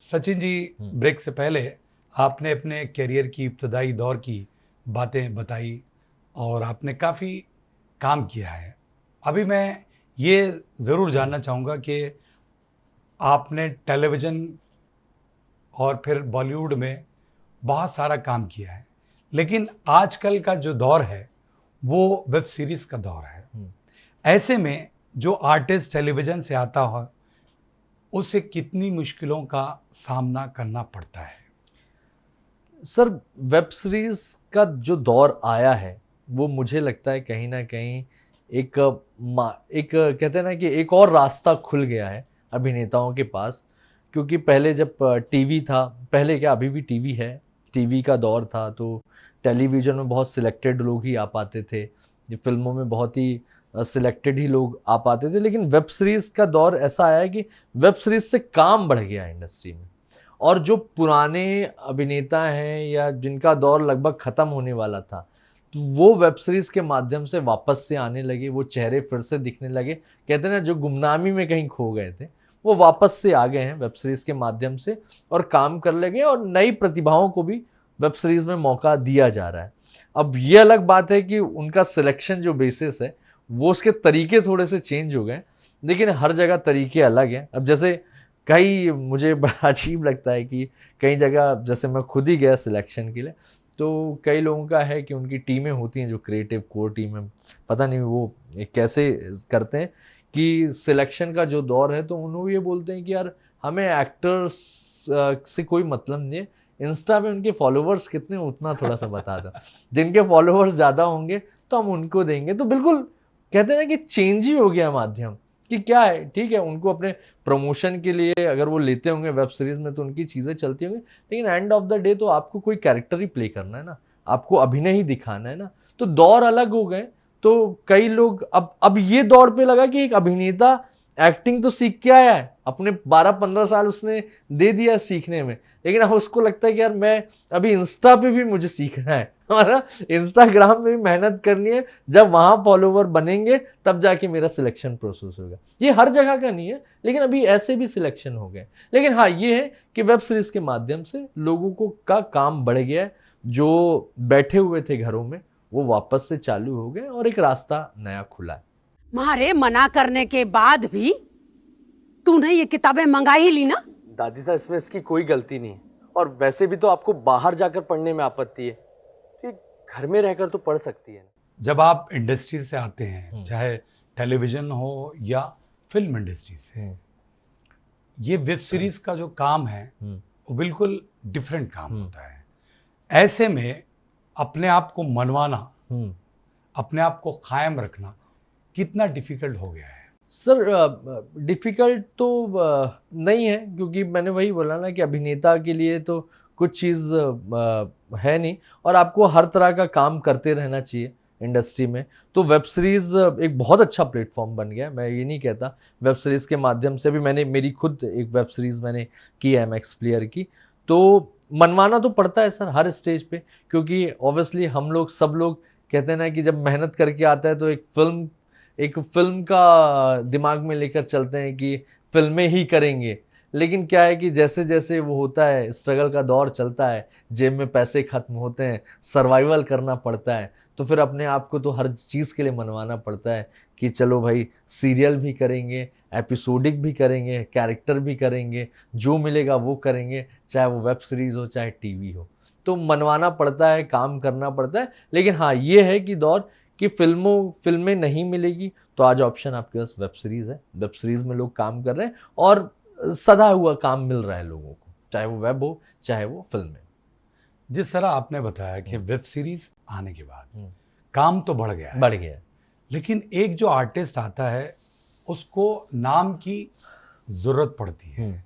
सचिन जी, ब्रेक से पहले आपने अपने करियर की इब्तदाई दौर की बातें बताई और आपने काफ़ी काम किया है। अभी मैं ये ज़रूर जानना चाहूँगा कि आपने टेलीविज़न और फिर बॉलीवुड में बहुत सारा काम किया है, लेकिन आजकल का जो दौर है वो वेब सीरीज़ का दौर है। ऐसे में जो आर्टिस्ट टेलीविज़न से आता हो उसे कितनी मुश्किलों का सामना करना पड़ता है? सर, वेब सीरीज का जो दौर आया है वो मुझे लगता है कहीं ना कहीं एक कहते हैं ना कि एक और रास्ता खुल गया है अभिनेताओं के पास। क्योंकि पहले जब टीवी था, पहले क्या अभी भी टीवी है, टीवी का दौर था, तो टेलीविज़न में बहुत सिलेक्टेड लोग ही आ पाते थे, फिल्मों में बहुत ही सिलेक्टेड ही लोग आ पाते थे। लेकिन वेब सीरीज़ का दौर ऐसा आया कि वेब सीरीज़ से काम बढ़ गया इंडस्ट्री में, और जो पुराने अभिनेता हैं या जिनका दौर लगभग ख़त्म होने वाला था, तो वो वेब सीरीज के माध्यम से वापस से आने लगे, वो चेहरे फिर से दिखने लगे। कहते हैं ना, जो गुमनामी में कहीं खो गए थे वो वापस से आ गए हैं वेब सीरीज के माध्यम से और काम कर लगे, और नई प्रतिभाओं को भी वेब सीरीज में मौका दिया जा रहा है। अब ये अलग बात है कि उनका सिलेक्शन जो बेसिस है वो उसके तरीके थोड़े से चेंज हो गए, लेकिन हर जगह तरीके अलग हैं। अब जैसे कई, मुझे बड़ा अजीब लगता है कि कई जगह, जैसे मैं खुद ही गया सिलेक्शन के लिए, तो कई लोगों का है कि उनकी टीमें होती हैं जो क्रिएटिव कोर टीम है, पता नहीं वो कैसे करते हैं कि सिलेक्शन का जो दौर है तो उन्होंने ये बोलते हैं कि यार हमें एक्टर्स से कोई मतलब नहीं है, इंस्टा पे उनके फॉलोवर्स कितने उतना थोड़ा सा बता दो, जिनके फॉलोवर्स ज़्यादा होंगे तो हम उनको देंगे। तो बिल्कुल कहते हैं ना कि चेंज ही हो गया माध्यम, कि क्या है, ठीक है उनको अपने प्रमोशन के लिए अगर वो लेते होंगे वेब सीरीज में तो उनकी चीज़ें चलती होंगी, लेकिन एंड ऑफ द डे तो आपको कोई कैरेक्टर ही प्ले करना है ना, आपको अभिनय ही दिखाना है ना। तो दौर अलग हो गए। तो कई लोग अब ये दौर पे लगा कि एक अभिनेता एक्टिंग तो सीख के आया है, अपने 12-15 साल उसने दे दिया सीखने में, लेकिन अब उसको लगता है कि यार मैं अभी इंस्टा पे भी मुझे सीखना है, हमारा इंस्टाग्राम में भी मेहनत करनी है, जब वहां फॉलोवर बनेंगे तब जाके मेरा सिलेक्शन प्रोसेस होगा। ये हर जगह का नहीं है, लेकिन अभी ऐसे भी सिलेक्शन हो गए। लेकिन हाँ, ये है कि वेब सीरीज के माध्यम से लोगों को का काम बढ़ गया है, जो बैठे हुए थे घरों में वो वापस से चालू हो गए और एक रास्ता नया खुला है। मारे मना करने के बाद भी तूने ये किताबें मंगा ही ली ना? दादी साहब, इसमें इसकी कोई गलती नहीं है, और वैसे भी तो आपको बाहर जाकर पढ़ने में आपत्ति है, तो घर में रहकर तो पढ़ सकती है। जब आप इंडस्ट्री से आते हैं, चाहे टेलीविजन हो या फिल्म इंडस्ट्री से, ये वेब सीरीज का जो काम है वो बिल्कुल डिफरेंट काम होता है। ऐसे में अपने आप को मनवाना, अपने आप को कायम रखना कितना डिफिकल्ट हो गया है? सर डिफ़िकल्ट तो नहीं है, क्योंकि मैंने वही बोला ना कि अभिनेता के लिए तो कुछ चीज़ है नहीं, और आपको हर तरह का काम करते रहना चाहिए इंडस्ट्री में। तो वेब सीरीज़ एक बहुत अच्छा प्लेटफॉर्म बन गया है, मैं ये नहीं कहता। वेब सीरीज़ के माध्यम से भी मेरी खुद एक वेब सीरीज़ मैंने की है MX प्लेयर की, तो मनवाना तो पड़ता है सर हर स्टेज पे, क्योंकि ऑब्वियसली हम लोग सब लोग कहते हैं ना कि जब मेहनत करके आता है तो एक फिल्म का दिमाग में लेकर चलते हैं कि फिल्में ही करेंगे। लेकिन क्या है कि जैसे जैसे वो होता है, स्ट्रगल का दौर चलता है, जेब में पैसे खत्म होते हैं, सर्वाइवल करना पड़ता है, तो फिर अपने आप को तो हर चीज़ के लिए मनवाना पड़ता है कि चलो भाई सीरियल भी करेंगे, एपिसोडिक भी करेंगे, कैरेक्टर भी करेंगे, जो मिलेगा वो करेंगे, चाहे वो वेब सीरीज़ हो चाहे टीवी हो। तो मनवाना पड़ता है, काम करना पड़ता है। लेकिन हाँ, ये है कि दौर कि फिल्में नहीं मिलेगी तो आज ऑप्शन आपके पास वेब सीरीज़ है। वेब सीरीज़ में लोग काम कर रहे हैं और सदा हुआ काम मिल रहा है लोगों को, चाहे वो वेब हो चाहे वो फिल्म। जिस तरह आपने बताया कि वेब सीरीज आने के बाद काम तो बढ़ गया है, लेकिन एक जो आर्टिस्ट आता है उसको नाम की जरूरत पड़ती है।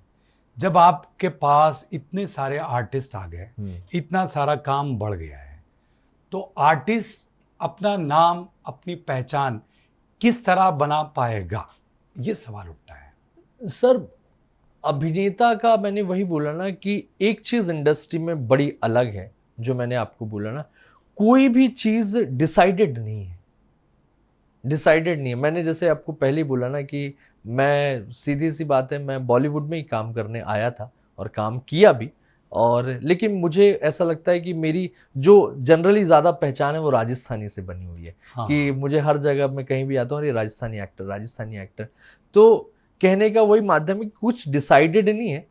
जब आपके पास इतने सारे आर्टिस्ट आ गए, इतना सारा काम बढ़ गया है, तो आर्टिस्ट अपना नाम, अपनी पहचान किस तरह बना पाएगा, ये सवाल उठता है। सर अभिनेता का मैंने वही बोला ना कि एक चीज़ इंडस्ट्री में बड़ी अलग है, जो मैंने आपको बोला ना, कोई भी चीज़ डिसाइडेड नहीं है। मैंने जैसे आपको पहले ही बोला ना कि मैं, सीधी सी बात है, मैं बॉलीवुड में ही काम करने आया था और काम किया भी, और लेकिन मुझे ऐसा लगता है कि मेरी जो जनरली ज़्यादा पहचान है वो राजस्थानी से बनी हुई है। हाँ। कि मुझे हर जगह मैं कहीं भी आता हूँ, अरे राजस्थानी एक्टर, तो कहने का वही माध्यम है, कुछ डिसाइडेड नहीं है।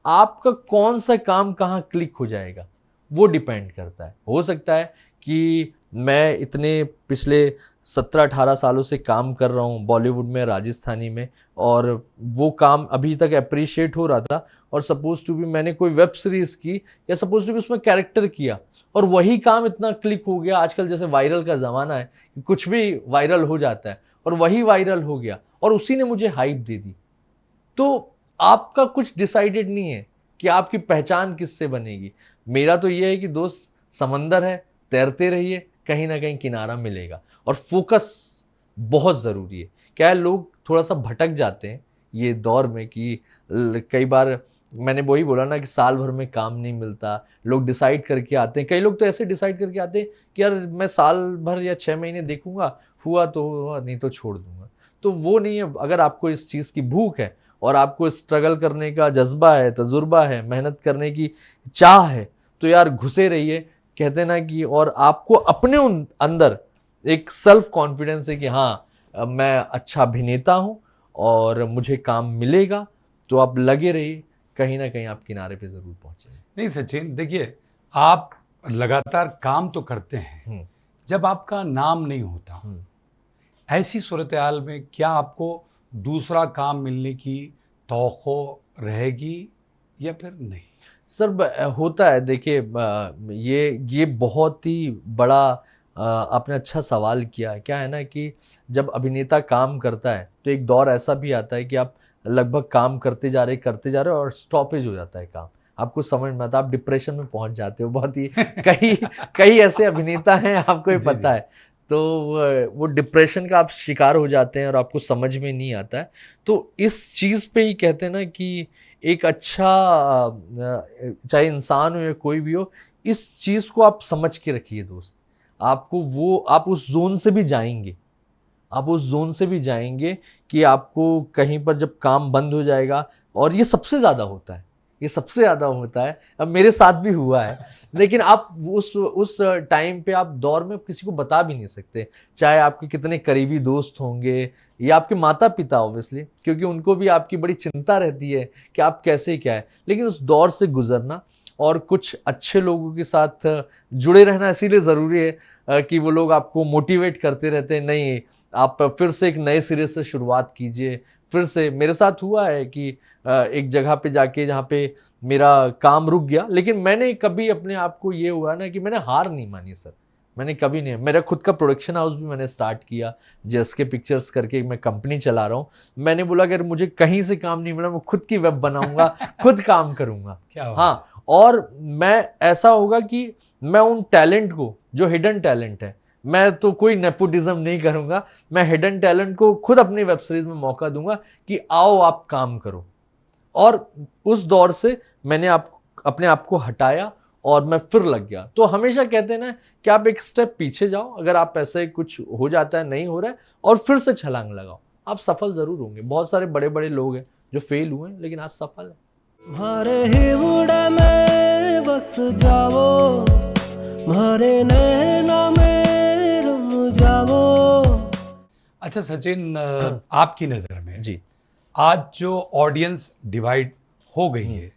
आपका कौन सा काम कहाँ क्लिक हो जाएगा वो डिपेंड करता है। हो सकता है कि मैं इतने पिछले 17-18 सालों से काम कर रहा हूँ बॉलीवुड में, राजस्थानी में, और वो काम अभी तक अप्रिशिएट हो रहा था, और सपोज टू भी मैंने कोई वेब सीरीज़ की या सपोज टू भी उसमें कैरेक्टर किया और वही काम इतना क्लिक हो गया। आजकल जैसे वायरल का ज़माना है कि कुछ भी वायरल हो जाता है, और वही वायरल हो गया और उसी ने मुझे हाइप दे दी। तो आपका कुछ डिसाइडेड नहीं है कि आपकी पहचान किससे बनेगी। मेरा तो ये है कि दोस्त समंदर है, तैरते रहिए, कहीं ना कहीं किनारा मिलेगा, और फोकस बहुत ज़रूरी है। क्या है, लोग थोड़ा सा भटक जाते हैं ये दौर में कि कई बार मैंने वही बोला ना कि साल भर में काम नहीं मिलता, लोग डिसाइड करके आते हैं, कई लोग तो ऐसे डिसाइड करके आते हैं कि यार मैं साल भर या 6 महीने देखूंगा, हुआ तो हुआ, नहीं तो छोड़ दूंगा। तो वो नहीं है। अगर आपको इस चीज़ की भूख है और आपको स्ट्रगल करने का जज्बा है, तजुर्बा है, मेहनत करने की चाह है, तो यार घुसे रहिए। कहते हैं ना कि और आपको अपने अंदर एक सेल्फ कॉन्फिडेंस है कि हाँ मैं अच्छा अभिनेता हूँ और मुझे काम मिलेगा, तो आप लगे रहिए, कहीं ना कहीं आप किनारे पे जरूर पहुंचेंगे। नहीं सचिन, देखिए आप लगातार काम तो करते हैं, जब आपका नाम नहीं होता, ऐसी सूरत हाल में क्या आपको दूसरा काम मिलने की तौक़्क़ो रहेगी या फिर नहीं? सर होता है। देखिए ये बहुत ही बड़ा आपने अच्छा सवाल किया। क्या है ना कि जब अभिनेता काम करता है तो एक दौर ऐसा भी आता है कि आप लगभग काम करते जा रहे और स्टॉपेज हो जाता है काम, आपको समझ में आता है, आप डिप्रेशन में पहुंच जाते हो। बहुत ही कई ऐसे अभिनेता हैं, आपको ये पता है। तो वो डिप्रेशन का आप शिकार हो जाते हैं और आपको समझ में नहीं आता है। तो इस चीज़ पे ही कहते हैं ना कि एक अच्छा चाहे इंसान हो या कोई भी हो, इस चीज़ को आप समझ के रखिए दोस्त। आपको वो आप उस जोन से भी जाएंगे, आप उस जोन से भी जाएंगे कि आपको कहीं पर जब काम बंद हो जाएगा, और ये सबसे ज़्यादा होता है, ये सबसे ज़्यादा होता है। अब मेरे साथ भी हुआ है, लेकिन आप उस टाइम पे आप दौर में किसी को बता भी नहीं सकते, चाहे आपके कितने करीबी दोस्त होंगे या आपके माता पिता ऑब्वियसली, क्योंकि उनको भी आपकी बड़ी चिंता रहती है कि आप कैसे क्या है। लेकिन उस दौर से गुजरना और कुछ अच्छे लोगों के साथ जुड़े रहना इसीलिए ज़रूरी है कि वो लोग आपको मोटिवेट करते रहते हैं, नहीं आप फिर से एक नए सिरे से शुरुआत कीजिए। फिर से मेरे साथ हुआ है कि एक जगह पे जाके जहाँ पे मेरा काम रुक गया, लेकिन मैंने कभी अपने आप को ये हुआ ना कि मैंने हार नहीं मानी सर, मैंने कभी नहीं। मेरा खुद का प्रोडक्शन हाउस भी मैंने स्टार्ट किया, जेएसके पिक्चर्स करके मैं कंपनी चला रहा हूँ। मैंने बोला अगर मुझे कहीं से काम नहीं मिला, मैं खुद की वेब बनाऊंगा, खुद काम करूंगा। क्या हाँ, और मैं ऐसा होगा कि मैं उन टैलेंट को, जो हिडन टैलेंट है, मैं तो कोई नेपोटिज्म नहीं करूंगा, मैं हिडन टैलेंट को खुद अपनी वेब सीरीज में मौका दूंगा कि आओ आप काम करो। और उस दौर से मैंने अपने आप को हटाया और मैं फिर लग गया। तो हमेशा कहते हैं ना कि आप एक स्टेप पीछे जाओ, अगर आप ऐसे कुछ हो जाता है, नहीं हो रहा है, और फिर से छलांग लगाओ, आप सफल जरूर होंगे। बहुत सारे बड़े बड़े लोग हैं जो फेल हुए हैं लेकिन आज सफल है। मारे ही उड़े में बस जाओ, मारे नैना में रम जाओ। अच्छा सचिन, आपकी नज़र में जी, आज जो ऑडियंस डिवाइड हो गई है,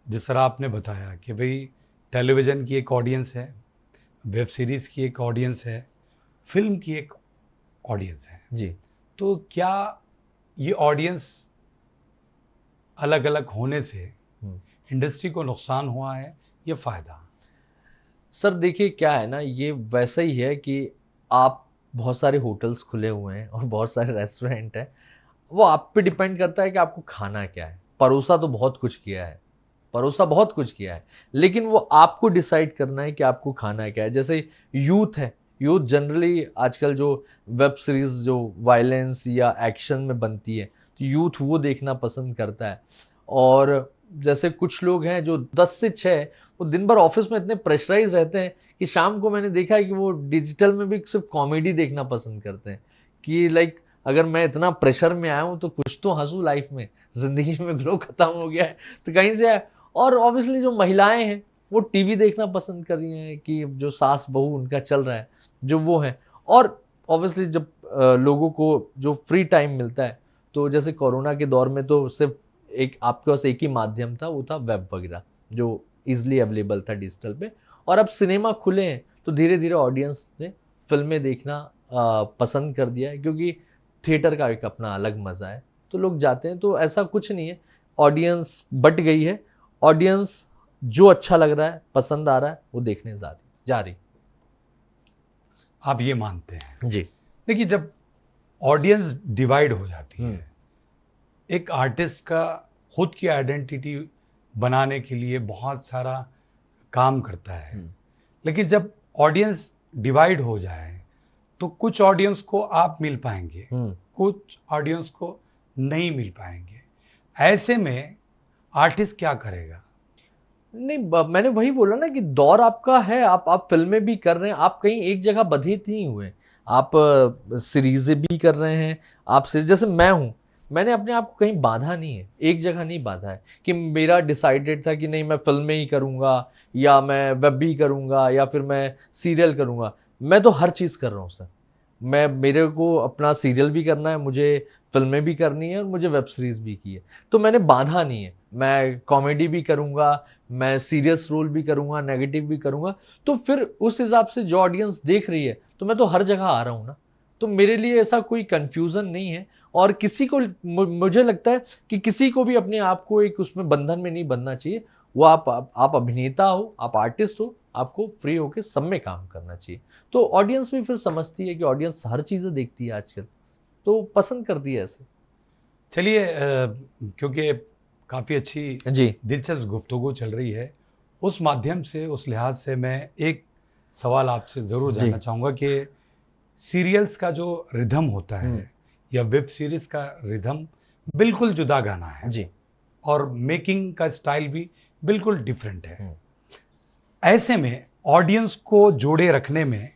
जिस तरह आपने बताया कि भाई टेलीविज़न की एक ऑडियंस है, वेब सीरीज़ की एक ऑडियंस है, फिल्म की एक ऑडियंस है जी, तो क्या ये ऑडियंस अलग अलग होने से इंडस्ट्री को नुकसान हुआ है या फ़ायदा? सर देखिए क्या है ना, ये वैसा ही है कि आप बहुत सारे होटल्स खुले हुए हैं और बहुत सारे रेस्टोरेंट हैं, वो आप पे डिपेंड करता है कि आपको खाना क्या है। परोसा तो बहुत कुछ किया है, परोसा बहुत कुछ किया है, लेकिन वो आपको डिसाइड करना है कि आपको खाना क्या है। जैसे यूथ है, यूथ जनरली आजकल जो वेब सीरीज जो वायलेंस या एक्शन में बनती है, तो यूथ वो देखना पसंद करता है। और जैसे कुछ लोग हैं जो 10 से 6 वो दिन भर ऑफिस में इतने प्रेशराइज रहते हैं कि शाम को मैंने देखा है कि वो डिजिटल में भी सिर्फ कॉमेडी देखना पसंद करते हैं कि लाइक अगर मैं इतना प्रेशर में आया हूँ तो कुछ तो हंसूं लाइफ में, जिंदगी में ग्लो खत्म हो गया है तो कहीं से आए। और ऑब्वियसली जो महिलाएं हैं वो टीवी देखना पसंद कर रही हैं कि जो सास बहू उनका चल रहा है जो वो है। और ऑब्वियसली जब लोगों को जो फ्री टाइम मिलता है, तो जैसे कोरोना के दौर में तो सिर्फ एक आपके पास एक ही माध्यम था, वो था वेब वगैरह जो इजीली अवेलेबल था डिजिटल पे। और अब सिनेमा खुले हैं तो धीरे धीरे ऑडियंस ने फिल्में देखना पसंद कर दिया है, क्योंकि थिएटर का एक अपना अलग मज़ा है, तो लोग जाते हैं। तो ऐसा कुछ नहीं है, ऑडियंस बट गई है, ऑडियंस जो अच्छा लग रहा है, पसंद आ रहा है, वो देखने जा रही। आप ये मानते हैं? जी, देखिए जब ऑडियंस डिवाइड हो जाती है, एक आर्टिस्ट का खुद की आइडेंटिटी बनाने के लिए बहुत सारा काम करता है, लेकिन जब ऑडियंस डिवाइड हो जाए तो कुछ ऑडियंस को आप मिल पाएंगे, कुछ ऑडियंस को नहीं मिल पाएंगे। ऐसे में आर्टिस्ट क्या करेगा? नहीं, मैंने वही बोला ना कि दौर आपका है, आप फिल्में भी कर रहे हैं, आप कहीं एक जगह बंधे नहीं हुए, आप सीरीजें भी कर रहे हैं, आप जैसे मैं हूँ, मैंने अपने आप को कहीं बांधा नहीं है, एक जगह नहीं बांधा है कि मेरा डिसाइडेड था कि नहीं मैं फिल्में ही करूँगा या मैं वेब भी करूँगा या फिर मैं सीरियल करूँगा। मैं तो हर चीज़ कर रहा हूँ सर। मेरे को अपना सीरियल भी करना है, मुझे फिल्में भी करनी है और मुझे वेब सीरीज़ भी की है, तो मैंने बांधा नहीं है। मैं कॉमेडी भी करूँगा, मैं सीरियस रोल भी करूँगा, नेगेटिव भी करूँगा, तो फिर उस हिसाब से जो ऑडियंस देख रही है तो मैं तो हर जगह आ रहा हूँ ना, तो मेरे लिए ऐसा कोई कन्फ्यूज़न नहीं है। और किसी को मुझे लगता है कि किसी को भी अपने आप को एक उसमें बंधन में नहीं बंधना चाहिए। वो आप अभिनेता हो, आप आर्टिस्ट हो, आपको फ्री होकर सब में काम करना चाहिए। तो ऑडियंस भी फिर समझती है कि ऑडियंस हर चीज़ें देखती है आजकल, तो पसंद करती है ऐसे। चलिए, क्योंकि काफ़ी अच्छी जी दिलचस्प गुफ्तगू चल रही है, उस माध्यम से, उस लिहाज से मैं एक सवाल आपसे ज़रूर जानना चाहूँगा कि सीरियल्स का जो रिदम होता है या वेब सीरीज़ का रिदम बिल्कुल जुदा गाना है जी और मेकिंग का स्टाइल भी बिल्कुल डिफरेंट है। ऐसे में ऑडियंस को जोड़े रखने में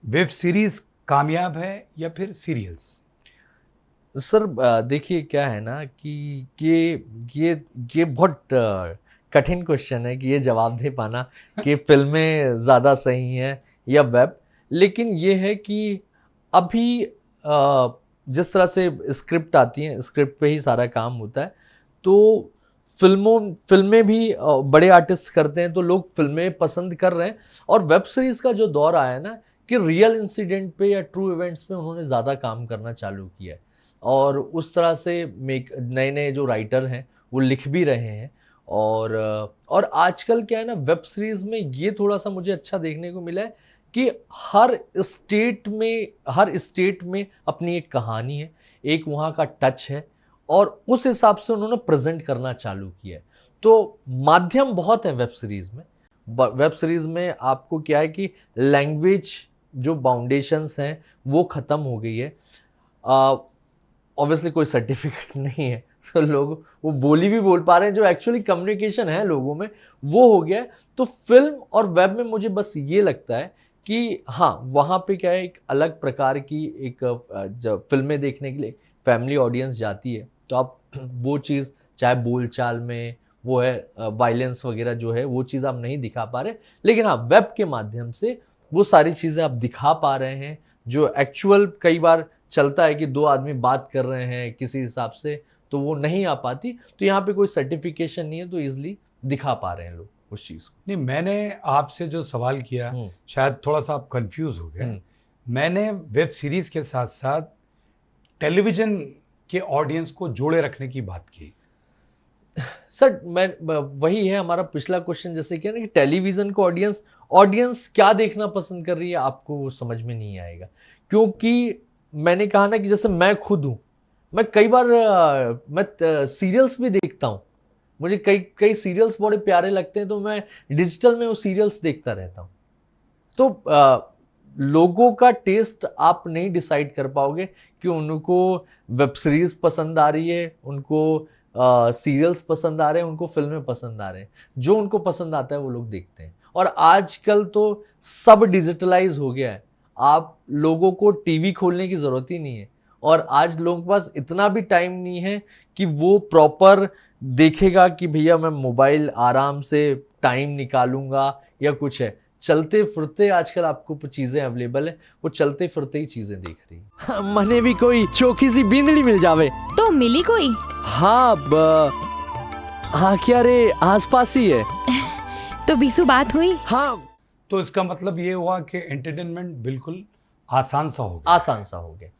वेब सीरीज़ कामयाब है या फिर सीरियल्स? सर, देखिए क्या है ना कि ये बहुत कठिन क्वेश्चन है कि ये जवाब दे पाना कि फिल्में ज़्यादा सही हैं या वेब। लेकिन ये है कि अभी जिस तरह से स्क्रिप्ट आती हैं, स्क्रिप्ट पे ही सारा काम होता है, तो फिल्में भी बड़े आर्टिस्ट करते हैं तो लोग फिल्में पसंद कर रहे हैं। और वेब सीरीज़ का जो दौर आया है ना कि रियल इंसिडेंट पे या ट्रू इवेंट्स पे उन्होंने ज़्यादा काम करना चालू किया है और उस तरह से नए नए जो राइटर हैं वो लिख भी रहे हैं। और आजकल क्या है ना, वेब सीरीज़ में ये थोड़ा सा मुझे अच्छा देखने को मिला है कि हर स्टेट में अपनी एक कहानी है, एक वहाँ का टच है और उस हिसाब से उन्होंने प्रेजेंट करना चालू किया है। तो माध्यम बहुत है वेब सीरीज़ में। वेब सीरीज़ में आपको क्या है कि लैंग्वेज जो बाउंडेशंस हैं वो ख़त्म हो गई है। ऑब्वियसली कोई सर्टिफिकेट नहीं है तो लोग वो बोली भी बोल पा रहे हैं, जो एक्चुअली कम्युनिकेशन है लोगों में वो हो गया है। तो फिल्म और वेब में मुझे बस ये लगता है कि हाँ, वहाँ पे क्या है, एक अलग प्रकार की एक जब फिल्में देखने के लिए फैमिली ऑडियंस जाती है तो आप वो चीज़ चाहे बोलचाल में वो है वायलेंस वगैरह जो है वो चीज़ आप नहीं दिखा पा रहे, लेकिन हाँ वेब के माध्यम से वो सारी चीज़ें आप दिखा पा रहे हैं जो एक्चुअल कई बार चलता है कि दो आदमी बात कर रहे हैं किसी हिसाब से तो वो नहीं आ पाती। तो यहाँ पे कोई सर्टिफिकेशन नहीं है तो इजीली दिखा पा रहे हैं लोग उस चीज़ को। नहीं, मैंने आपसे जो सवाल किया शायद थोड़ा सा आप कंफ्यूज हो गए। मैंने वेब सीरीज के साथ साथ टेलीविजन के ऑडियंस को जोड़े रखने की बात की। सर, वही है हमारा पिछला क्वेश्चन, जैसे कि ना कि टेलीविजन को ऑडियंस क्या देखना पसंद कर रही है आपको समझ में नहीं आएगा। क्योंकि मैंने कहा ना कि जैसे मैं खुद हूँ, मैं कई बार मैं सीरियल्स भी देखता हूँ, मुझे कई सीरियल्स बड़े प्यारे लगते हैं तो मैं डिजिटल में वो सीरियल्स देखता रहता हूँ। तो लोगों का टेस्ट आप नहीं डिसाइड कर पाओगे कि उनको वेब सीरीज पसंद आ रही है, उनको सीरियल्स पसंद आ रहे हैं, उनको फिल्में पसंद आ रहे हैं। जो उनको पसंद आता है वो लोग देखते हैं। और आजकल तो सब डिजिटलाइज हो गया है, आप लोगों को टीवी खोलने की ज़रूरत ही नहीं है और आज लोगों के पास इतना भी टाइम नहीं है कि वो प्रॉपर देखेगा कि भैया मैं मोबाइल आराम से टाइम निकालूंगा या कुछ है। चलते फिरते आजकल आपको चीज़ें अवेलेबल है, वो चलते फिरते ही चीज़ें देख रही है। मने भी कोई चोखी सी बींदड़ी मिल जावे तो मिली कोई? हाँ हाँ क्या रे, आसपास ही है। तो बीसू बात हुई? हाँ, तो इसका मतलब ये हुआ कि एंटरटेनमेंट बिल्कुल आसान सा हो गया, आसान सा हो गया,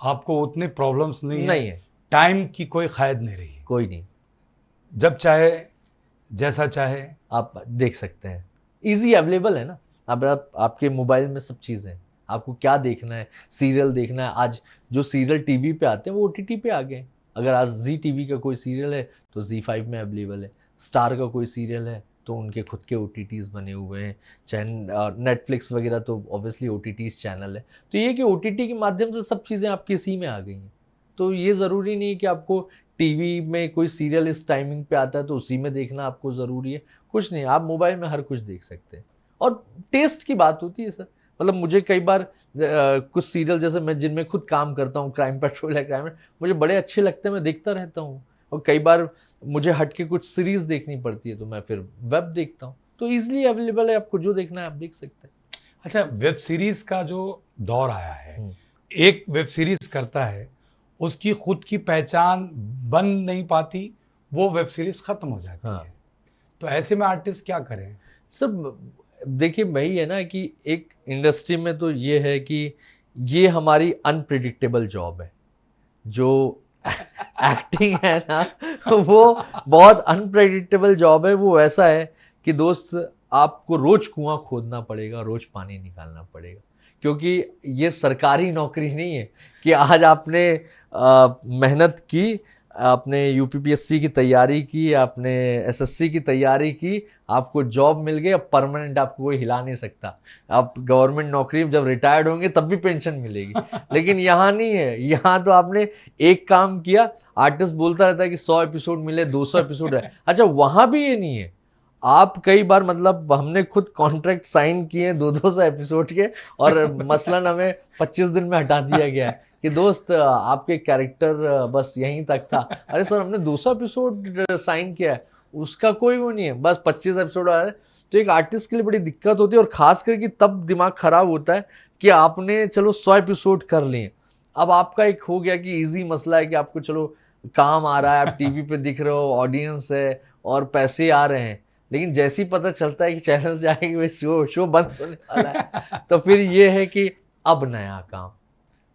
आपको उतने प्रॉब्लम्स नहीं है, टाइम की कोई क़ैद नहीं रही, कोई नहीं, जब चाहे जैसा चाहे आप देख सकते हैं। इजी अवेलेबल है ना, अब आपके मोबाइल में सब चीज़ें, आपको क्या देखना है, सीरियल देखना है। आज जो सीरियल टीवी पे आते हैं वो ओटीटी पे आ गए। अगर आज जी टीवी का कोई सीरियल है तो जी5 में अवेलेबल है, स्टार का कोई सीरियल है तो उनके खुद के OTTs बने हुए हैं, चाहे नेटफ्लिक्स वगैरह तो ऑब्वियसली OTTs चैनल है। तो ये कि OTT के माध्यम से सब चीज़ें आपकी इसी में आ गई हैं। तो ये ज़रूरी नहीं कि आपको टीवी में कोई सीरियल इस टाइमिंग पे आता है तो उसी में देखना आपको ज़रूरी है, कुछ नहीं, आप मोबाइल में हर कुछ देख सकते हैं। और टेस्ट की बात होती है सर, मतलब मुझे कई बार कुछ सीरियल जैसे मैं जिनमें खुद काम करता हूँ, क्राइम पेट्रोल है, क्राइम, मुझे बड़े अच्छे लगते हैं, मैं देखता रहता हूँ। और कई बार मुझे हट के कुछ सीरीज देखनी पड़ती है तो मैं फिर वेब देखता हूँ। तो ईजिली अवेलेबल है, आपको जो देखना है आप देख सकते हैं। अच्छा, वेब सीरीज का जो दौर आया है, एक वेब सीरीज करता है, उसकी खुद की पहचान बन नहीं पाती, वो वेब सीरीज खत्म हो जाती हाँ। है। तो ऐसे में आर्टिस्ट क्या करें? सब देखिए वही है ना कि एक इंडस्ट्री में तो ये है कि ये हमारी अनप्रिडिक्टेबल जॉब है। जो एक्टिंग है ना वो बहुत अनप्रेडिक्टेबल जॉब है। वो ऐसा है कि दोस्त आपको रोज कुआं खोदना पड़ेगा, रोज पानी निकालना पड़ेगा, क्योंकि ये सरकारी नौकरी नहीं है कि आज आपने मेहनत की, आपने यूपीपीएससी की तैयारी की, आपने एसएससी की तैयारी की, आपको जॉब मिल गई, अब परमानेंट आपको कोई हिला नहीं सकता। आप गवर्नमेंट नौकरी जब रिटायर्ड होंगे तब भी पेंशन मिलेगी। लेकिन यहाँ नहीं है, यहाँ तो आपने एक काम किया, आर्टिस्ट बोलता रहता है कि 100 एपिसोड मिले, 200 एपिसोड है। अच्छा, वहाँ भी ये नहीं है। आप कई बार, मतलब हमने खुद कॉन्ट्रैक्ट साइन किए 200 एपिसोड के, और मसलन हमें 25 दिन में हटा दिया गया है कि दोस्त आपके कैरेक्टर बस यहीं तक था। अरे सर, हमने 200 एपिसोड साइन किया है, उसका कोई वो नहीं है, बस 25 एपिसोड आ रहा है। तो एक आर्टिस्ट के लिए बड़ी दिक्कत होती है, और खास करके तब दिमाग खराब होता है कि आपने चलो 100 एपिसोड कर लिए, अब आपका एक हो गया कि इजी मसला है कि आपको चलो काम आ रहा है, आप टीवी पे दिख रहे हो, ऑडियंस है और पैसे आ रहे हैं, लेकिन जैसे ही पता चलता है कि चैनल से आएगी वो शो बंद होने वाला है, तो फिर ये है कि अब नया काम,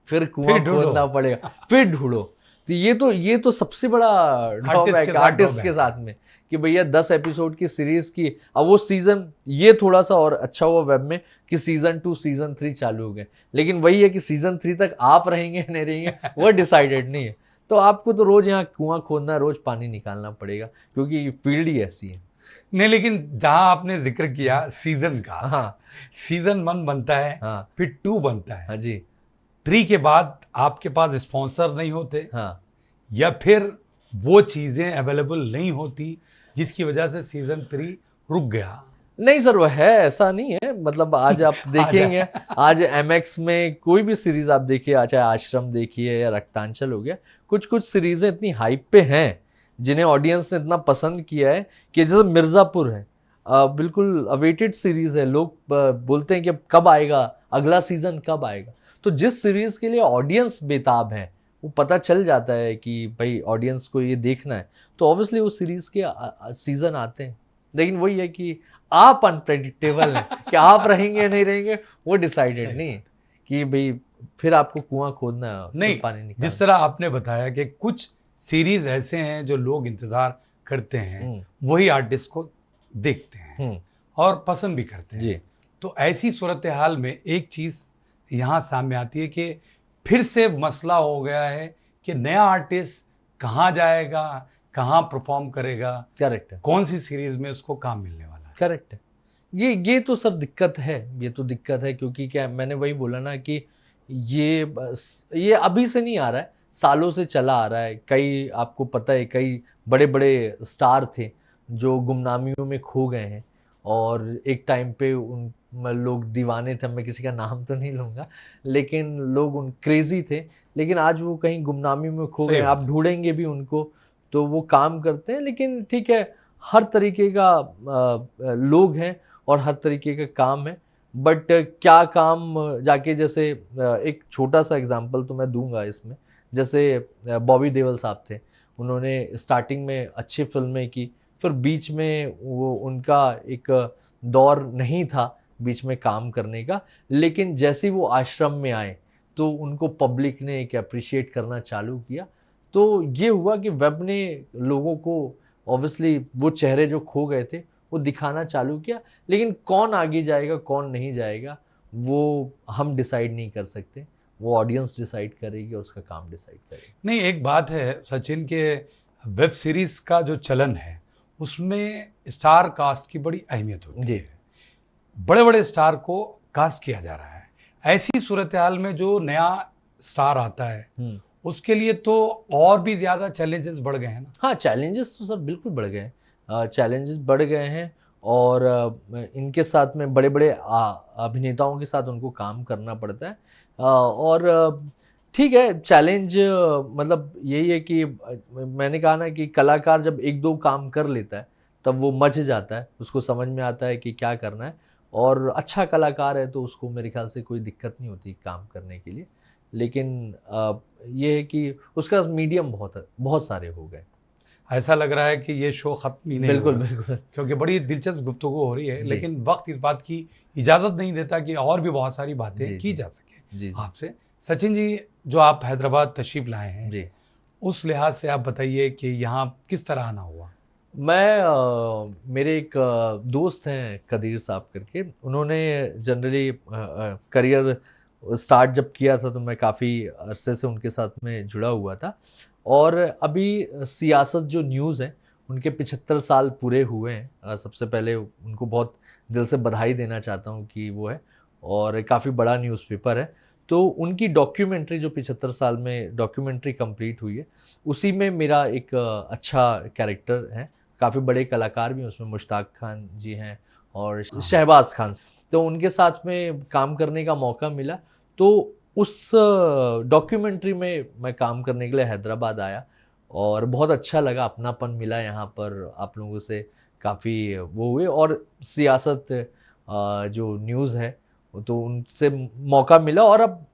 फिर कुआं खोदना पड़ेगा, फिर ढूंढो। तो ये तो सबसे बड़ा ड्रॉबैक आर्टिस्ट के साथ में कि भैया 10 एपिसोड की सीरीज की, अब वो सीजन, ये थोड़ा सा और अच्छा हुआ वेब में कि सीजन 2 सीजन 3 चालू हो गए, लेकिन वही है कि सीजन 3 तक आप रहेंगे नहीं रहेंगे वो डिसाइडेड नहीं है। तो आपको तो रोज यहाँ कुआं खोदना, रोज पानी निकालना पड़ेगा, क्योंकि फील्ड ही ऐसी है। नहीं, लेकिन जहां आपने जिक्र किया सीजन का, हाँ, सीजन 1 बनता है, हाँ, फिर 2 बनता है, हाँ जी, 3 के बाद आपके पास स्पॉन्सर नहीं होते, हाँ, या फिर वो चीजें अवेलेबल नहीं होती जिसकी वजह से सीजन 3 रुक गया। नहीं सर, वो है, ऐसा नहीं है। मतलब आज आप देखेंगे, आज एमएक्स में कोई भी सीरीज आप देखिए, चाहे आश्रम देखिए या रक्तांचल हो गया, कुछ कुछ सीरीजें इतनी हाइप पे हैं जिन्हें ऑडियंस ने इतना पसंद किया है कि जैसे मिर्ज़ापुर है, बिल्कुल अवेटेड सीरीज है, लोग बोलते हैं कि अब कब आएगा, अगला सीजन कब आएगा। तो जिस सीरीज के लिए ऑडियंस बेताब है, वो पता चल जाता है कि भाई ऑडियंस को ये देखना है, तो ऑब्वियसली वो सीरीज के सीजन आते हैं। लेकिन वही है कि आप अनप्रेडिक्टेबल हैं कि आप रहेंगे या नहीं रहेंगे, वो डिसाइडेड नहीं है कि भाई फिर आपको कुआं खोदना है, नहीं, पानी निकालना। जिस तरह आपने बताया कि कुछ सीरीज ऐसे हैं जो लोग इंतजार करते हैं, वही आर्टिस्ट को देखते हैं और पसंद भी करते हैं जी। तो ऐसी सूरत हाल में एक चीज यहाँ सामने आती है कि फिर से मसला हो गया है कि नया आर्टिस्ट कहाँ जाएगा, कहाँ परफॉर्म करेगा, करेक्ट है, कौन सी सीरीज में उसको काम मिलने वाला है। करेक्ट है। ये तो सब दिक्कत है, ये तो दिक्कत है, क्योंकि क्या, मैंने वही बोला ना कि ये अभी से नहीं आ रहा है, सालों से चला आ रहा है। कई, आपको पता है, कई बड़े बड़े स्टार थे जो गुमनामियों में खो गए हैं, और एक टाइम पे उन लोग दीवाने थे, मैं किसी का नाम तो नहीं लूँगा, लेकिन लोग उन क्रेजी थे, लेकिन आज वो कहीं गुमनामी में खो गए। आप ढूंढेंगे भी उनको तो वो काम करते हैं, लेकिन ठीक है, हर तरीके का लोग हैं और हर तरीके का काम है। बट क्या काम जाके, जैसे एक छोटा सा एग्जांपल तो मैं दूंगा इसमें, जैसे बॉबी देओल साहब थे, उन्होंने स्टार्टिंग में अच्छी फिल्में की, फिर बीच में वो उनका एक दौर नहीं था बीच में काम करने का, लेकिन जैसे ही वो आश्रम में आए तो उनको पब्लिक ने एक अप्रिशिएट करना चालू किया। तो ये हुआ कि वेब ने लोगों को ऑब्वियसली वो चेहरे जो खो गए थे वो दिखाना चालू किया, लेकिन कौन आगे जाएगा कौन नहीं जाएगा वो हम डिसाइड नहीं कर सकते, वो ऑडियंस डिसाइड करेगी और उसका काम डिसाइड करेगी। नहीं, एक बात है सचिन के वेब सीरीज का जो चलन है उसमें स्टार कास्ट की बड़ी अहमियत होती है, बड़े बड़े स्टार को कास्ट किया जा रहा है। ऐसी सूरत हाल में जो नया स्टार आता है उसके लिए तो और भी ज़्यादा चैलेंजेस बढ़ गए हैं ना। हाँ, चैलेंजेस तो सर बिल्कुल बढ़ गए हैं, चैलेंजेस बढ़ गए हैं। और इनके साथ में बड़े बड़े अभिनेताओं के साथ उनको काम करना पड़ता है। और ठीक है, चैलेंज मतलब यही है कि मैंने कहा ना कि कलाकार जब एक दो काम कर लेता है तब वो मच जाता है, उसको समझ में आता है कि क्या करना है। और अच्छा कलाकार है तो उसको मेरे ख्याल से कोई दिक्कत नहीं होती काम करने के लिए। लेकिन ये है कि उसका मीडियम बहुत सारे हो गए। ऐसा लग रहा है कि ये शो खत्म ही नहीं बिल्कुल होगा, बिल्कुल। क्योंकि बड़ी दिलचस्प गुफ्तगू हो रही है, जी। लेकिन वक्त इस बात की इजाज़त नहीं देता कि और भी बहुत सारी बातें जी, की जी। जा सके जी जी आपसे। सचिन जी, जो आप हैदराबाद तशरीफ लाए हैं, जी। उस लिहाज से आप बताइए कि यहाँ किस तरह आना हुआ। मेरे एक दोस्त हैं कदीर साहब करके, उन्होंने जनरली करियर स्टार्ट जब किया था तो मैं काफ़ी अरसे से उनके साथ में जुड़ा हुआ था। और अभी सियासत जो न्यूज़ है उनके 75 साल पूरे हुए हैं। सबसे पहले उनको बहुत दिल से बधाई देना चाहता हूँ कि वो है, और काफ़ी बड़ा न्यूज़पेपर है। तो उनकी डॉक्यूमेंट्री जो 75 साल में डॉक्यूमेंट्री कंप्लीट हुई है, उसी में मेरा एक अच्छा कैरेक्टर है। काफ़ी बड़े कलाकार भी हैं उसमें, मुश्ताक खान जी हैं और शहबाज खान। तो उनके साथ में काम करने का मौका मिला, तो उस डॉक्यूमेंट्री में मैं काम करने के लिए हैदराबाद आया और बहुत अच्छा लगा, अपनापन मिला यहाँ पर, आप लोगों से काफ़ी वो हुए। और सियासत जो न्यूज़ है तो उनसे मौका मिला। और अब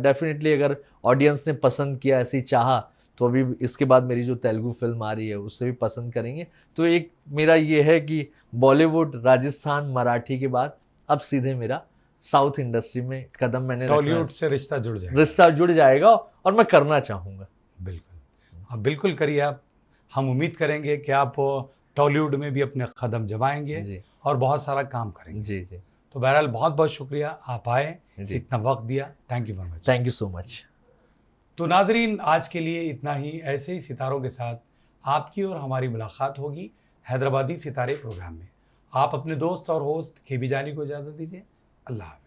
डेफिनेटली अगर ऑडियंस ने पसंद किया, ऐसी चाहा, तो अभी इसके बाद मेरी जो तेलुगु फिल्म आ रही है उससे भी पसंद करेंगे। तो एक मेरा ये है कि बॉलीवुड, राजस्थान, मराठी के बाद अब सीधे मेरा साउथ इंडस्ट्री में कदम मैंने रखना है। टॉलीवुड से रिश्ता जुड़ जाएगा। रिश्ता जुड़ जाएगा और मैं करना चाहूँगा। बिल्कुल, आप बिल्कुल करिए। आप, हम उम्मीद करेंगे कि आप टॉलीवुड में भी अपने कदम जमाएंगे जी और बहुत सारा काम करेंगे। जी जी। तो बहरहाल बहुत बहुत शुक्रिया, आप आए, जी। इतना वक्त दिया। Thank you very much. Thank you so much. तो नाजरीन, आज के लिए इतना ही। ऐसे ही सितारों के साथ आपकी और हमारी मुलाकात होगी हैदराबादी सितारे प्रोग्राम में। आप अपने दोस्त और होस्ट केबी जानी को इजाज़त दीजिए। अल्लाह हाफिज़।